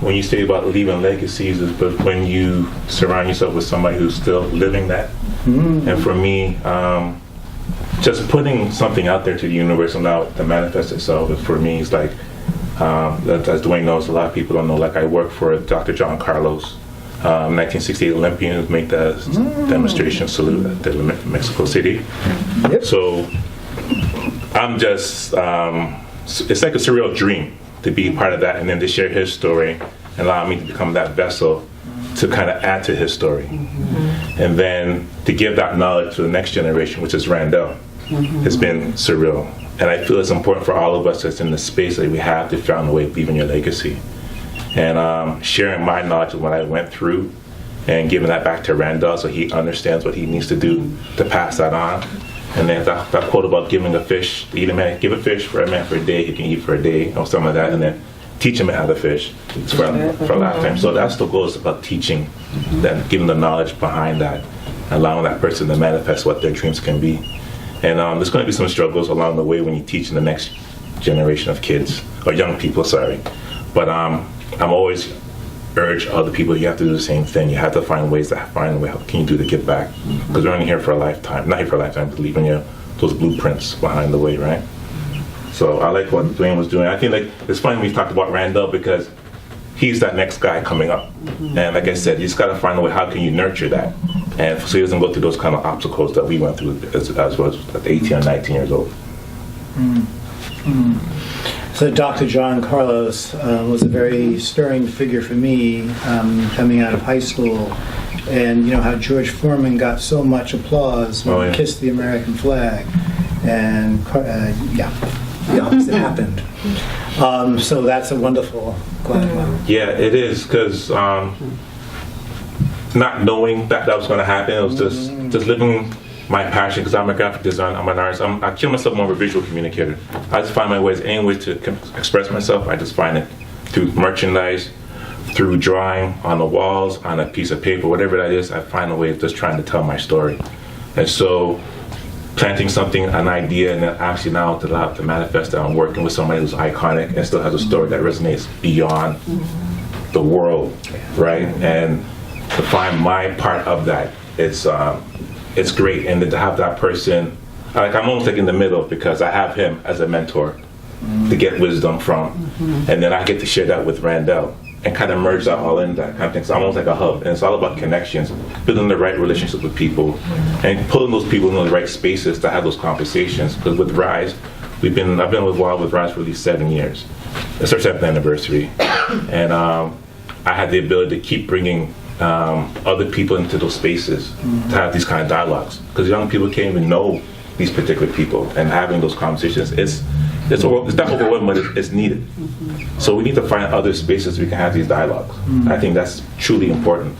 When you say about leaving legacies, is but when you surround yourself with somebody who's still living that. And for me, just putting something out there to the universe and allow it to manifest itself, for me, is like, as Dwayne knows, a lot of people don't know, like I work for Dr. John Carlos, 1968 Olympian, who made the demonstration salute at the Mexico City. Yep. So I'm just, it's like a surreal dream to be part of that, and then to share his story and allow me to become that vessel to kind of add to his story. And then to give that knowledge to the next generation, which is Randall. It's been surreal. And I feel it's important for all of us that's in the space that we have to find a way of leaving your legacy. And sharing my knowledge of what I went through and giving that back to Randall so he understands what he needs to do to pass that on. And then that quote about giving a fish to eat a man, give a fish for a man for a day, he can eat for a day, or something like that, and then teach him how to fish for a lifetime. So that's the goal, is about teaching, then giving the knowledge behind that, allowing that person to manifest what their dreams can be. And there's going to be some struggles along the way when you teach the next generation of kids, or young people, sorry. But I'm always urge other people, you have to do the same thing. You have to find ways to find a way, how can you do to give back? Because we're only here for a lifetime, not here for a lifetime, but leaving those blueprints behind the way, right? So I like what Dwayne was doing. I think it's funny we talked about Randall, because he's that next guy coming up. And like I said, you just got to find a way, how can you nurture that? And so he doesn't go through those kind of obstacles that we went through as well as at 18 or 19 years old. So Dr. John Carlos was a very stirring figure for me coming out of high school. And how George Foreman got so much applause when he kissed the American flag. And the opposite happened. So that's a wonderful glad one. Yeah, it is, because not knowing that was going to happen, it was just living my passion, because I'm a graphic designer, I'm an artist. I consider myself more of a visual communicator. I just find my ways, any way to express myself, I just find it through merchandise, through drawing on the walls, on a piece of paper, whatever that is, I find a way of just trying to tell my story. And so planting something, an idea, and then actually now to allow it to manifest that I'm working with somebody who's iconic and still has a story that resonates beyond the world, right? And to find my part of that, it's great. And then to have that person, like I'm almost like in the middle because I have him as a mentor to get wisdom from, and then I get to share that with Randall and kind of merge that all in that kind of thing. So I'm almost like a hub, and it's all about connections, building the right relationship with people, and pulling those people in the right spaces to have those conversations. Because with Rise, I've been with Wild with Rise for at least 7 years. It's our 7th anniversary, and I had the ability to keep bringing other people into those spaces to have these kind of dialogues. Because young people can't even know these particular people, and having those conversations, it's not overwhelming, but it's needed. So we need to find other spaces we can have these dialogues. I think that's truly important.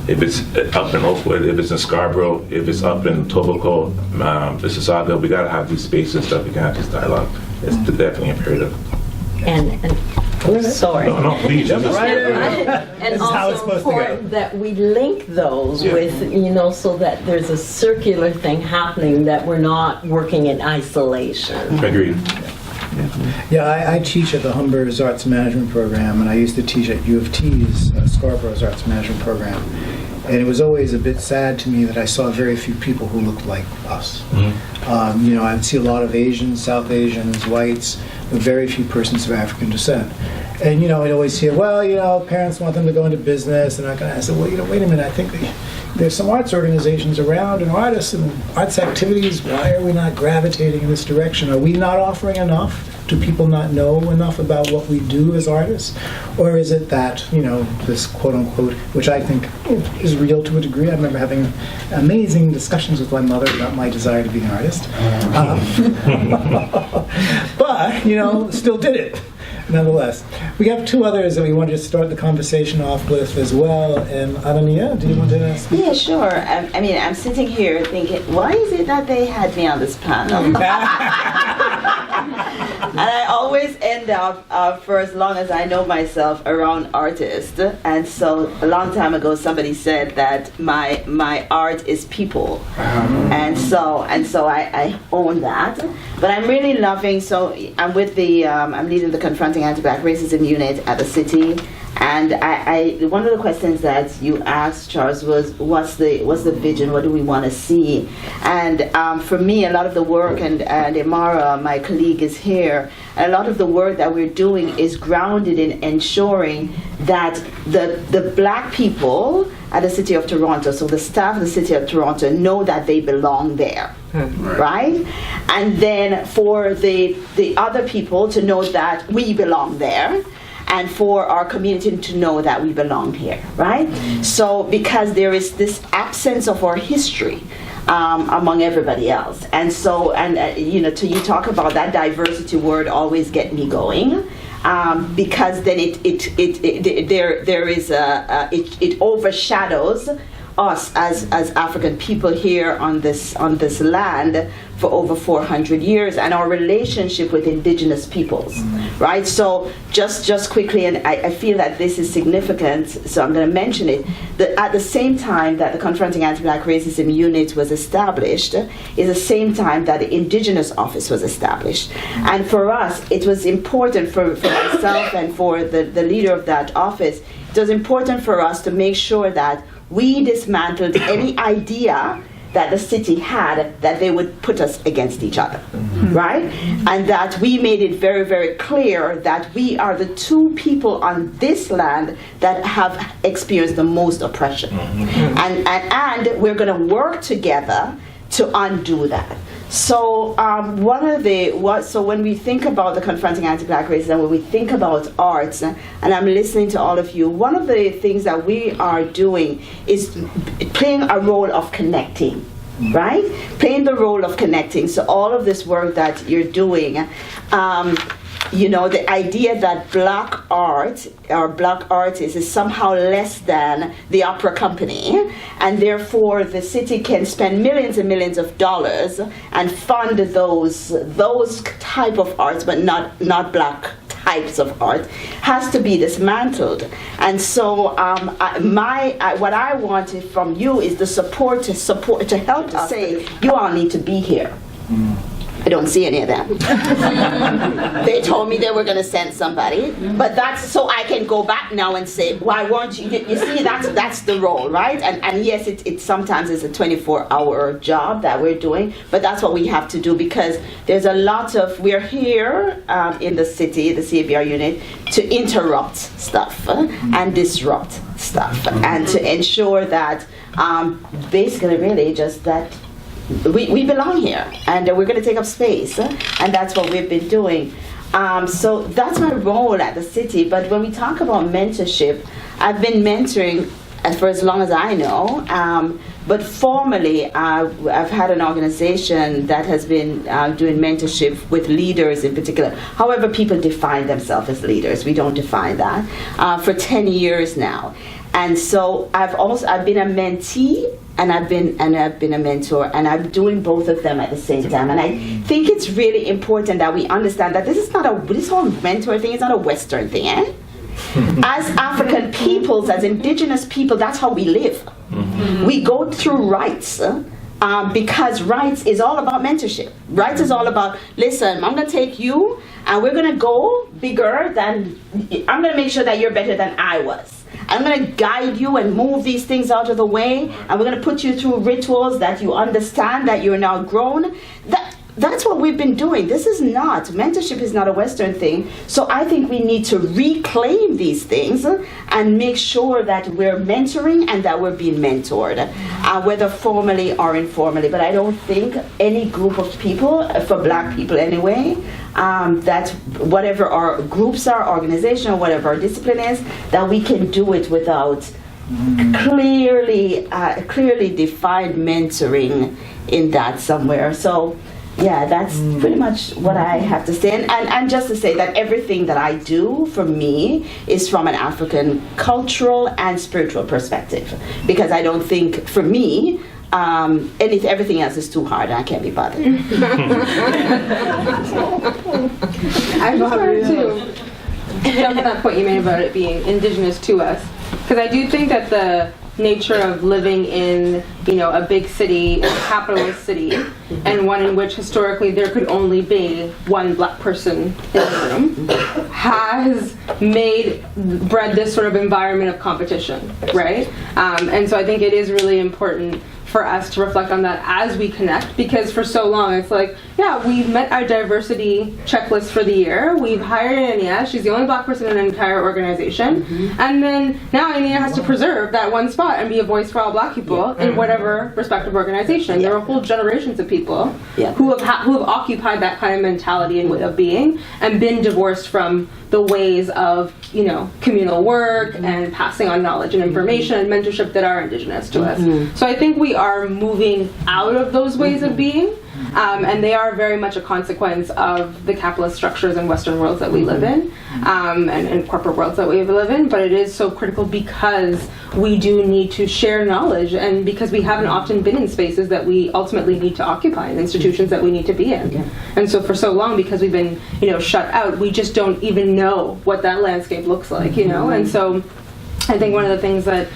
If it's up in Oakwood, if it's in Scarborough, if it's up in Tobico, Mississauga, we gotta have these spaces that we can have these dialogues. It's definitely imperative. Sorry. No, please. And also important that we link those with, so that there's a circular thing happening, that we're not working in isolation. Agreed. Yeah, I teach at the Humber's Arts Management Program, and I used to teach at U of T's Scarborough's Arts Management Program. And it was always a bit sad to me that I saw very few people who looked like us. I'd see a lot of Asians, South Asians, whites, but very few persons of African descent. And, I'd always hear, parents want them to go into business, and I said, wait a minute, I think there's some arts organizations around and artists and arts activities. Why are we not gravitating in this direction? Are we not offering enough? Do people not know enough about what we do as artists? Or is it that, this quote-unquote, which I think is real to a degree. I remember having amazing discussions with my mother about my desire to be an artist. But, still did it. Nonetheless, we have 2 others that we wanted to start the conversation off with as well. And Anania, do you want to speak? Yeah, sure. I'm sitting here thinking, why is it that they had me on this panel? And I always end up, for as long as I know myself, around artists. And so a long time ago, somebody said that my art is people, and so I own that. But I'm really loving. So I'm with I'm leading the Confronting Anti-Black Racism unit at the city. And one of the questions that you asked, Charles, was what's the vision? What do we want to see? And for me, a lot of the work, and Imara, my colleague, is here. A lot of the work that we're doing is grounded in ensuring that the Black people at the City of Toronto, so the staff of the City of Toronto, know that they belong there, right? And then for the other people to know that we belong there, and for our community to know that we belong here, right? So because there is this absence of our history among everybody else, and so to you talk about that diversity word always get me going, because then it overshadows us as African people here on this land for over 400 years, and our relationship with indigenous peoples, right? So just quickly, and I feel that this is significant, so I'm going to mention it, that at the same time that the Confronting Anti-Black Racism Unit was established is the same time that the Indigenous Office was established. And for us, it was important for myself and for the leader of that office, it was important for us to make sure that we dismantled any idea that the city had that they would put us against each other, right? And that we made it very, very clear that we are the 2 people on this land that have experienced the most oppression. And we're going to work together to undo that. So so when we think about the Confronting Anti-Black Racism, when we think about arts, and I'm listening to all of you, one of the things that we are doing is playing a role of connecting, right? Playing the role of connecting. So all of this work that you're doing, the idea that Black art or Black artists is somehow less than the opera company, and therefore the city can spend millions and millions of dollars and fund those type of arts, but not Black types of art has to be dismantled. And so what I wanted from you is the support to help us say, you all need to be here. I don't see any of them. They told me they were going to send somebody, but that's so I can go back now and say, why weren't you? You see, that's the role, right? And yes, it sometimes is a 24-hour job that we're doing, but that's what we have to do because there's a lot of, we're here in the city, the CABR unit, to interrupt stuff and disrupt stuff and to ensure that basically really just that we belong here and we're going to take up space and that's what we've been doing. So that's my role at the city. But when we talk about mentorship, I've been mentoring for as long as I know. But formally, I've had an organization that has been doing mentorship with leaders in particular. However, people define themselves as leaders. We don't define that for 10 years now. And so I've been a mentee and I've been a mentor, and I'm doing both of them at the same time. And I think it's really important that we understand that this whole mentor thing is not a Western thing, eh? As African peoples, as indigenous people, that's how we live. We go through rites because rites is all about mentorship. Rites is all about, listen, I'm going to take you and we're going to go bigger than, I'm going to make sure that you're better than I was. I'm going to guide you and move these things out of the way, and we're going to put you through rituals that you understand that you're now grown. That's what we've been doing. Mentorship is not a Western thing. So I think we need to reclaim these things and make sure that we're mentoring and that we're being mentored, whether formally or informally. But I don't think any group of people, for Black people anyway, that whatever our groups are, organization, or whatever our discipline is, that we can do it without clearly defined mentoring in that somewhere. So yeah, that's pretty much what I have to say. And just to say that everything that I do for me is from an African cultural and spiritual perspective. Because I don't think, for me, everything else is too hard and I can't be bothered. I just wanted to jump on that point you made about it being indigenous to us. Because I do think that the nature of living in, a big city, a capitalist city, and one in which historically there could only be one Black person in the room, has bred this sort of environment of competition, right? And so I think it is really important for us to reflect on that as we connect, because for so long it's like, yeah, we've met our diversity checklist for the year, we've hired Ania, she's the only Black person in an entire organization, and then now Ania has to preserve that one spot and be a voice for all Black people in whatever respective organization. There are whole generations of people who have occupied that kind of mentality and way of being and been divorced from the ways of, communal work and passing on knowledge and information and mentorship that are indigenous to us. So I think we are moving out of those ways of being, and they are very much a consequence of the capitalist structures and Western worlds that we live in, and corporate worlds that we live in. But it is so critical because we do need to share knowledge, and because we haven't often been in spaces that we ultimately need to occupy, and institutions that we need to be in. And so for so long, because we've been, shut out, we just don't even know what that landscape looks like, And so I think one of the things that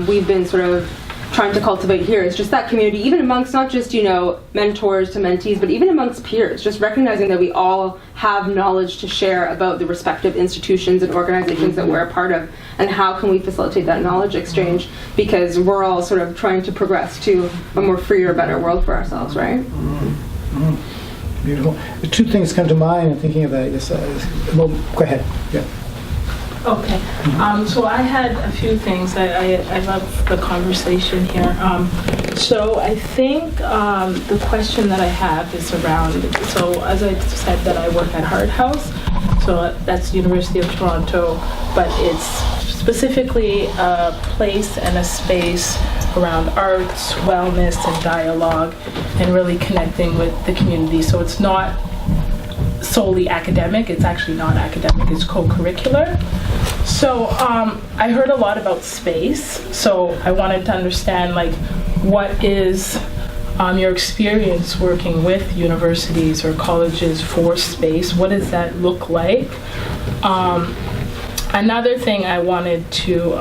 we've been sort of trying to cultivate here is just that community, even amongst not just, mentors to mentees, but even amongst peers, just recognizing that we all have knowledge to share about the respective institutions and organizations that we're a part of, and how can we facilitate that knowledge exchange, because we're all sort of trying to progress to a more freer, better world for ourselves, right? Beautiful. Two things come to mind. I'm thinking of that. Yes, well, go ahead. Yeah. Okay. So I had a few things. I love the conversation here. So I think the question that I have is around, so as I said that I work at Heart House, so that's University of Toronto, but it's specifically a place and a space around arts, wellness, and dialogue, and really connecting with the community. So it's not solely academic, it's actually not academic, it's co-curricular. So I heard a lot about space, so I wanted to understand what is your experience working with universities or colleges for space. What does that look like? Another thing I wanted to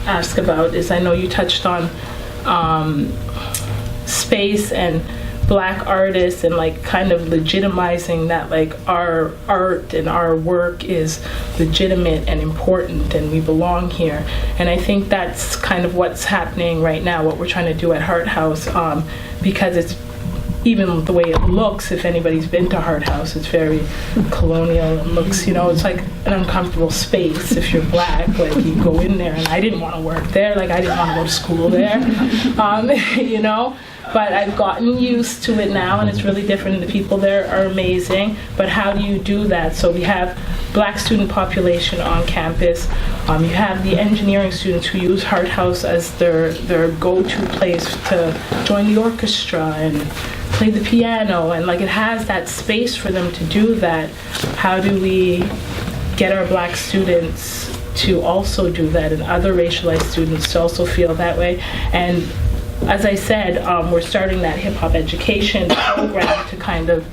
ask about is, I know you touched on space and Black artists and like kind of legitimizing that like our art and our work is legitimate and important and we belong here. And I think that's kind of what's happening right now, what we're trying to do at Heart House, because it's even the way it looks. If anybody's been to Heart House, it's very colonial. It looks, it's like an uncomfortable space if you're Black. Like you go in there, and I didn't want to work there. Like I didn't want to go to school there, But I've gotten used to it now, and it's really different. The people there are amazing. But how do you do that? So we have Black student population on campus. You have the engineering students who use Heart House as their go-to place to join the orchestra and play the piano, and like it has that space for them to do that. How do we get our Black students to also do that, and other racialized students to also feel that way? And as I said, we're starting that hip-hop education program to kind of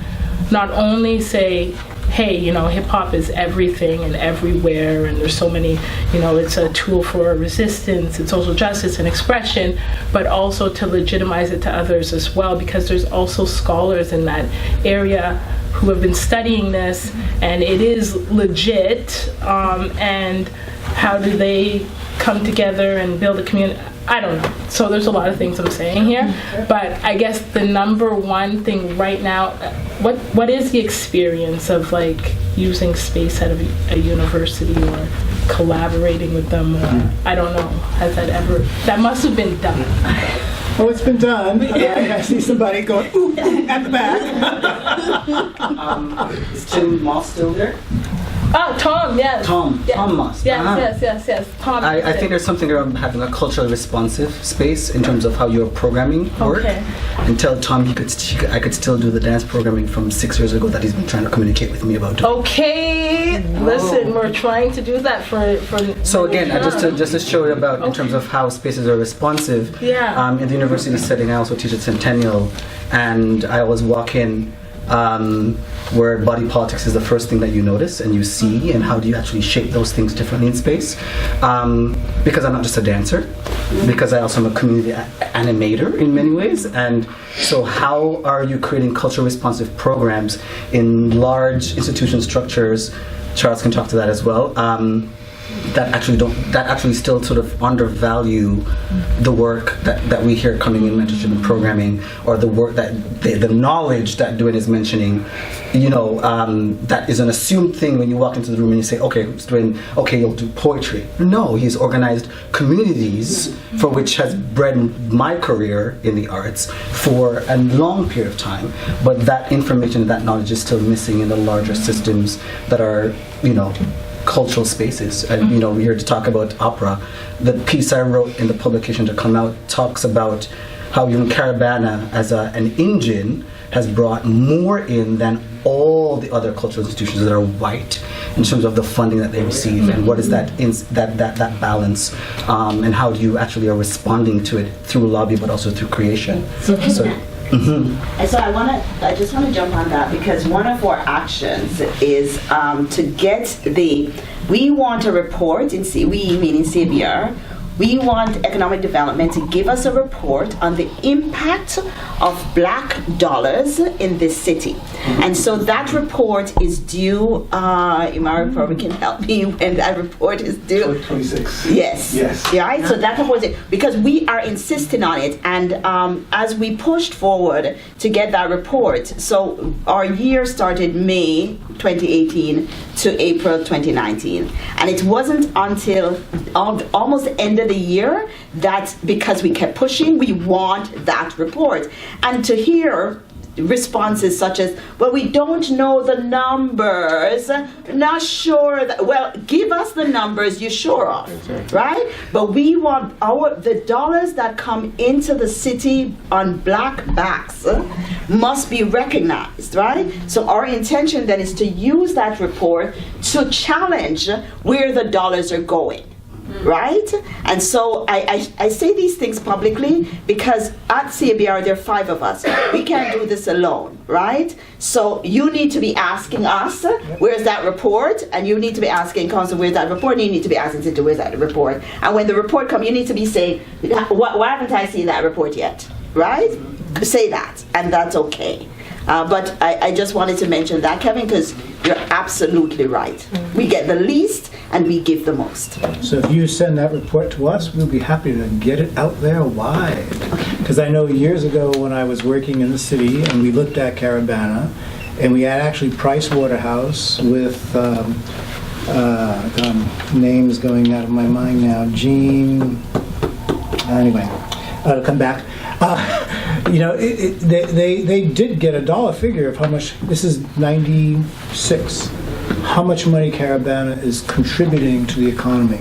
not only say, hey, hip-hop is everything and everywhere, and there's so many, it's a tool for resistance and social justice and expression, but also to legitimize it to others as well, because there's also scholars in that area who have been studying this, and it is legit, and how do they come together and build a community? I don't know. So there's a lot of things I'm saying here, but I guess the number one thing right now, what is the experience of like using space at a university or collaborating with them, or I don't know, has that must have been done. Oh, it's been done. I see somebody going, ooh, at the back. Is Tim Moss still there? Oh, Tom, yes. Tom Moss. Yes. Tom. I think there's something around having a culturally responsive space in terms of how your programming work. Okay. And tell Tom I could still do the dance programming from 6 years ago that he's been trying to communicate with me about. Okay, listen, we're trying to do that for. So again, just to show you about in terms of how spaces are responsive. Yeah. In the university setting, I also teach at Centennial, and I always walk in. Where body politics is the first thing that you notice and you see, and how do you actually shape those things differently in space? Because I'm not just a dancer, because I also am a community animator in many ways, and so how are you creating culture responsive programs in large institution structures? Charles can talk to that as well. That actually still sort of undervalue the work that we hear coming in mentorship and programming, or the work that the knowledge that Duane is mentioning, that is an assumed thing when you walk into the room and you say, okay, who's doing, okay, you'll do poetry. No, he's organized communities for which has bred my career in the arts for a long period of time, but that information, that knowledge is still missing in the larger systems that are, cultural spaces. And we're here to talk about opera. The piece I wrote in the publication to come out talks about how even Caravana as an engine has brought more in than all the other cultural institutions that are white in terms of the funding that they receive, and what is that balance, and how you actually are responding to it through lobby but also through creation. And so I just want to jump on that, because one of our actions is to get we want a report, we meaning CBR, we want economic development to give us a report on the impact of Black dollars in this city. And so that report is due, Imari probably can help me when that report is due. 26. Yes. Yeah, right? So that report is, because we are insisting on it, and as we pushed forward to get that report, so our year started May 2018 to April 2019. And it wasn't until almost the end of the year that, because we kept pushing, we want that report. And to hear responses such as, well, we don't know the numbers, not sure that, well, give us the numbers you're sure of, right? But we want the dollars that come into the city on Black backs must be recognized, right? So our intention then is to use that report to challenge where the dollars are going. right? And so I say these things publicly because at CABR there are 5 of us. We can't do this alone, right? So you need to be asking us, where's that report? And you need to be asking council, where's that report? And you need to be asking City, where's that report? And when the report comes, you need to be saying, why haven't I seen that report yet, right? Say that, and that's okay. But I just wanted to mention that, Kevin, because you're absolutely right. We get the least and we give the most. So if you send that report to us, we'll be happy to get it out there wide. Because I know years ago when I was working in the city and we looked at Carabana, and we had actually Price Waterhouse with, names going out of my mind now, Jean, anyway, it'll come back. They did get a dollar figure of how much, this is 96, how much money Carabana is contributing to the economy.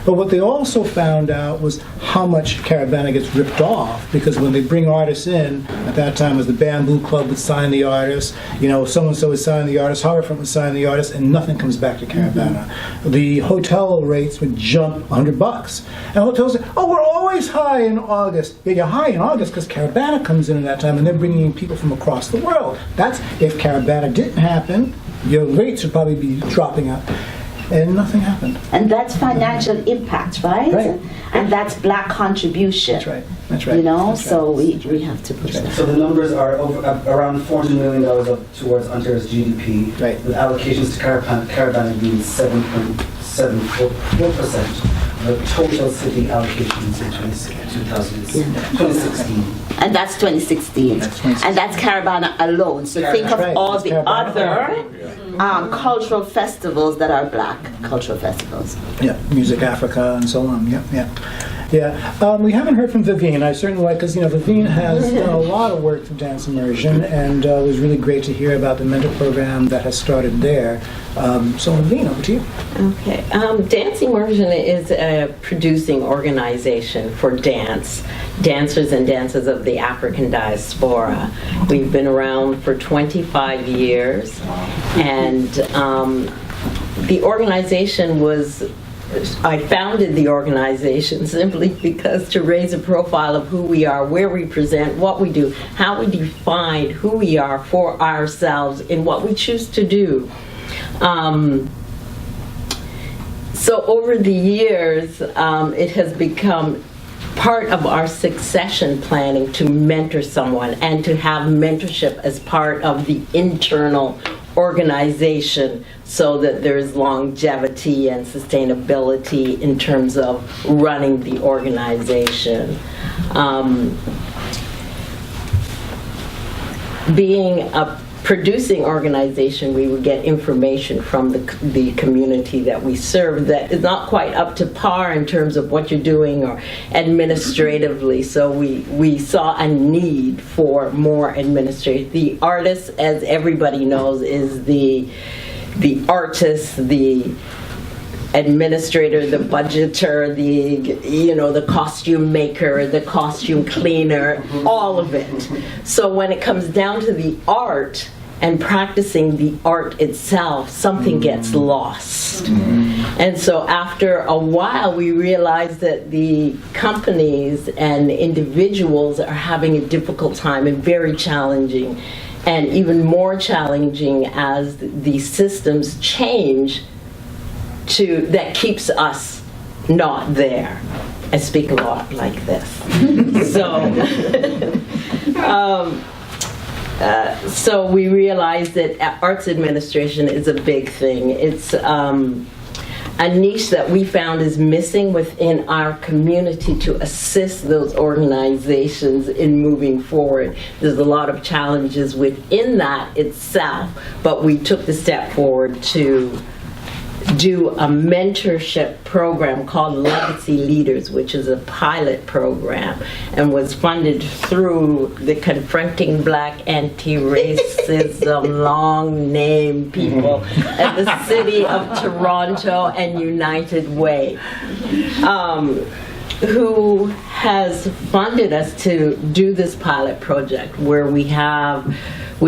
But what they also found out was how much Carabana gets ripped off, because when they bring artists in, at that time it was the Bamboo Club would sign the artist, so-and-so would sign the artist, Harbourfront would sign the artist, and nothing comes back to Carabana. The hotel rates would jump $100. And hotels say, oh, we're always high in August. Yeah, you're high in August because Carabana comes in at that time, and they're bringing in people from across the world. That's, if Carabana didn't happen, your rates would probably be dropping out. And nothing happened. And that's financial impact, right? And that's black contribution. That's right. That's right. So we have to push that. So the numbers are around $400 million towards Ontario's GDP, with allocations to Carabana being 7.74% of the total city allocations in 2016. And that's 2016. And that's Carabana alone. So think of all the other cultural festivals that are black cultural festivals. Yeah, Music Africa and so on. Yeah. We haven't heard from Vivian. I certainly like, because Vivian has done a lot of work for Dance Immersion, and it was really great to hear about the mentor program that has started there. So Vivian, over to you. Okay. Dance Immersion is a producing organization for dancers and dancers of the African diaspora. We've been around for 25 years, and the organization I founded the organization simply because to raise a profile of who we are, where we present, what we do, how we define who we are for ourselves in what we choose to do. So over the years, it has become part of our succession planning to mentor someone and to have mentorship as part of the internal organization, so that there's longevity and sustainability in terms of running the organization. Being a producing organization, we would get information from the community that we serve that is not quite up to par in terms of what you're doing or administratively. So we saw a need for more administrative. The artist, as everybody knows, is the artist, the administrator, the budgeter, the costume maker, the costume cleaner, all of it. So when it comes down to the art and practicing the art itself, something gets lost. And so after a while, we realized that the companies and individuals are having a difficult time and very challenging, and even more challenging as the systems change that keps us not there. I speak a lot like this. So we realized that arts administration is a big thing. It's a niche that we found is missing within our community to assist those organizations in moving forward. There's a lot of challenges within that itself, but we took the step forward to do a mentorship program called Legacy Leaders, which is a pilot program and was funded through the Confronting Black Anti-Racism long name people at the City of Toronto and United Way, who has funded us to do this pilot project where we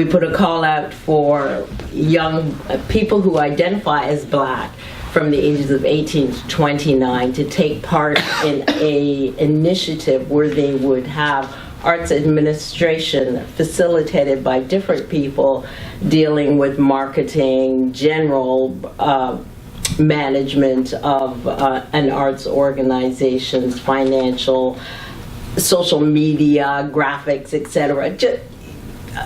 put a call out for young people who identify as black from the ages of 18 to 29 to take part in a initiative where they would have arts administration facilitated by different people dealing with marketing, general management of an arts organization's financial, social media, graphics, etc.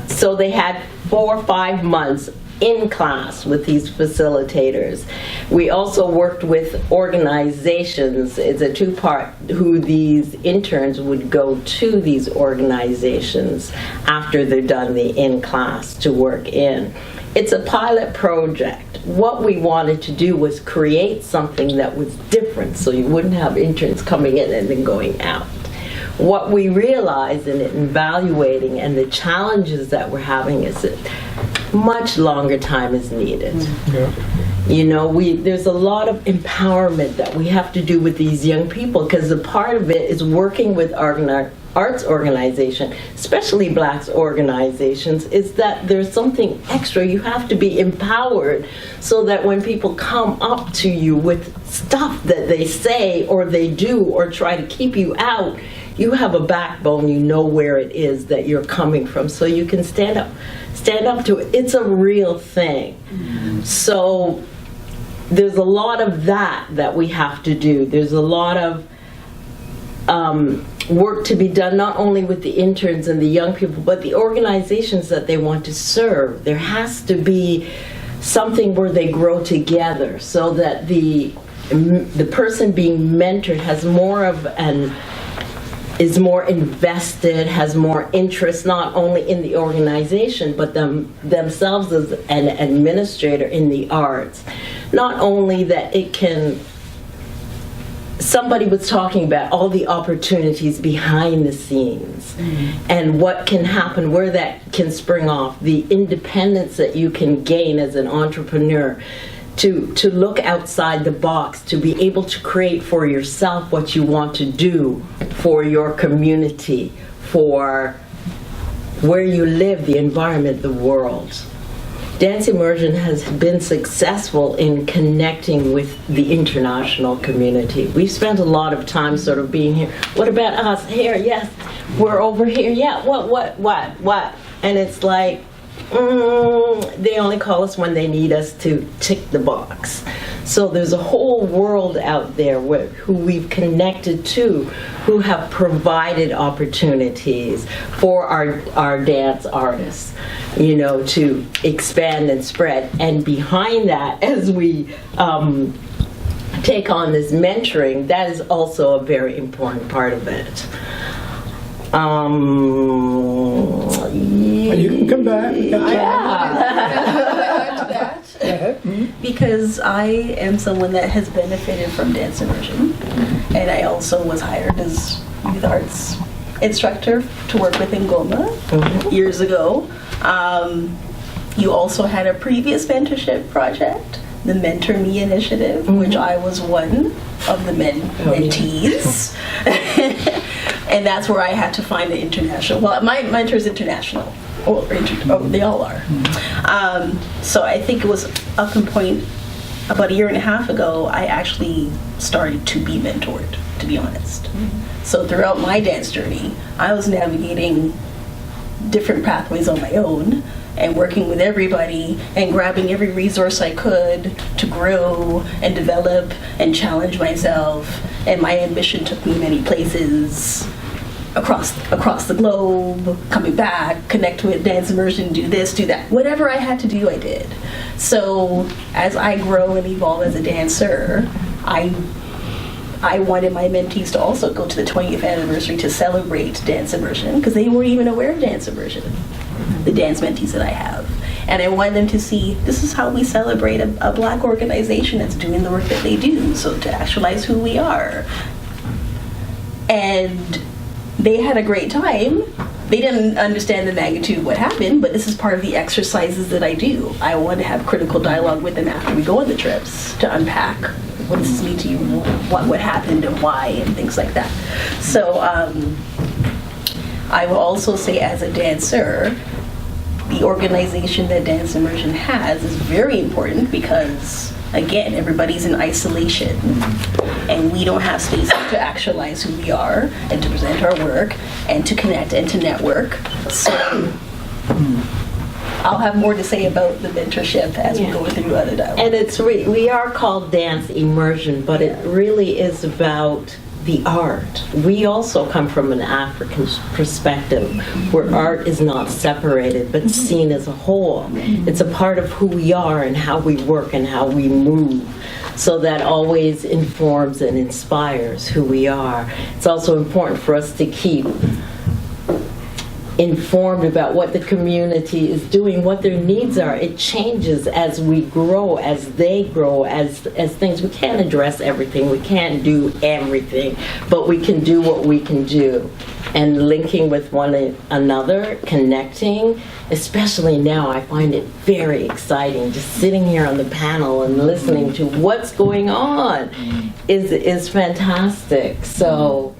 So they had 4 or 5 months in class with these facilitators. We also worked with organizations. It's a two-part, who these interns would go to these organizations after they're done the in-class to work in. It's a pilot project. What we wanted to do was create something that was different so you wouldn't have interns coming in and then going out. What we realized in evaluating and the challenges that we're having is that much longer time is needed. You know, there's a lot of empowerment that we have to do with these young people, because a part of it is working with arts organization, especially Blacks organizations, is that there's something extra. You have to be empowered so that when people come up to you with stuff that they say or they do or try to keep you out, you have a backbone, you know where it is that you're coming from, so you can stand up to it. It's a real thing. So there's a lot of that we have to do. There's a lot of work to be done, not only with the interns and the young people, but the organizations that they want to serve. There has to be something where they grow together so that the person being mentored has more of is more invested, has more interest, not only in the organization, but themselves as an administrator in the arts. Not only that it can, somebody was talking about all the opportunities behind the scenes and what can happen, where that can spring off, the independence that you can gain as an entrepreneur, to look outside the box, to be able to create for yourself what you want to do for your community, for where you live, the environment, the world. Dance Immersion has been successful in connecting with the international community. We've spent a lot of time sort of being here. What about us? Here, yes. We're over here. Yeah, what? And it's like, they only call us when they need us to tick the box. So there's a whole world out there who we've connected to, who have provided opportunities for our dance artists, you know, to expand and spread. And behind that, as we take on this mentoring, that is also a very important part of it. You can come back. Because I am someone that has benefited from Dance Immersion, and I also was hired as youth arts instructor to work with in Goma years ago. You also had a previous mentorship project, the Mentor Me initiative, which I was one of the mentees. And that's where I had to find the international. Well, my mentor is international. They all are. So I think it was up to point about 1.5 years ago, I actually started to be mentored, to be honest. So throughout my dance journey, I was navigating different pathways on my own and working with everybody and grabbing every resource I could to grow and develop and challenge myself. And my ambition took me many places across the globe, coming back, connect with Dance Immersion, do this, do that. Whatever I had to do, I did. So as I grow and evolve as a dancer, I wanted my mentees to also go to the 20th anniversary to celebrate Dance Immersion, because they weren't even aware of Dance Immersion, the dance mentees that I have. And I wanted them to see, this is how we celebrate a Black organization that's doing the work that they do, so to actualize who we are. And they had a great time. They didn't understand the magnitude of what happened, but this is part of the exercises that I do. I want to have critical dialogue with them after we go on the trips to unpack what does this mean to you, what happened and why, and things like that. So I will also say, as a dancer, the organization that Dance Immersion has is very important, because again, everybody's in isolation, and we don't have spaces to actualize who we are and to present our work and to connect and to network. So I'll have more to say about the mentorship as we go through other dialogue. And it's we are called dance immersion, but it really is about the art. We also come from an African perspective where art is not separated but seen as a whole. It's a part of who we are and how we work and how we move. So that always informs and inspires who we are. It's also important for us to keep informed about what the community is doing, what their needs are. It changes as we grow, as they grow, as things. We can't address everything, we can't do everything, but we can do what we can do. And linking with one another, connecting, especially now, I find it very exciting. Just sitting here on the panel and listening to what's going on is fantastic. So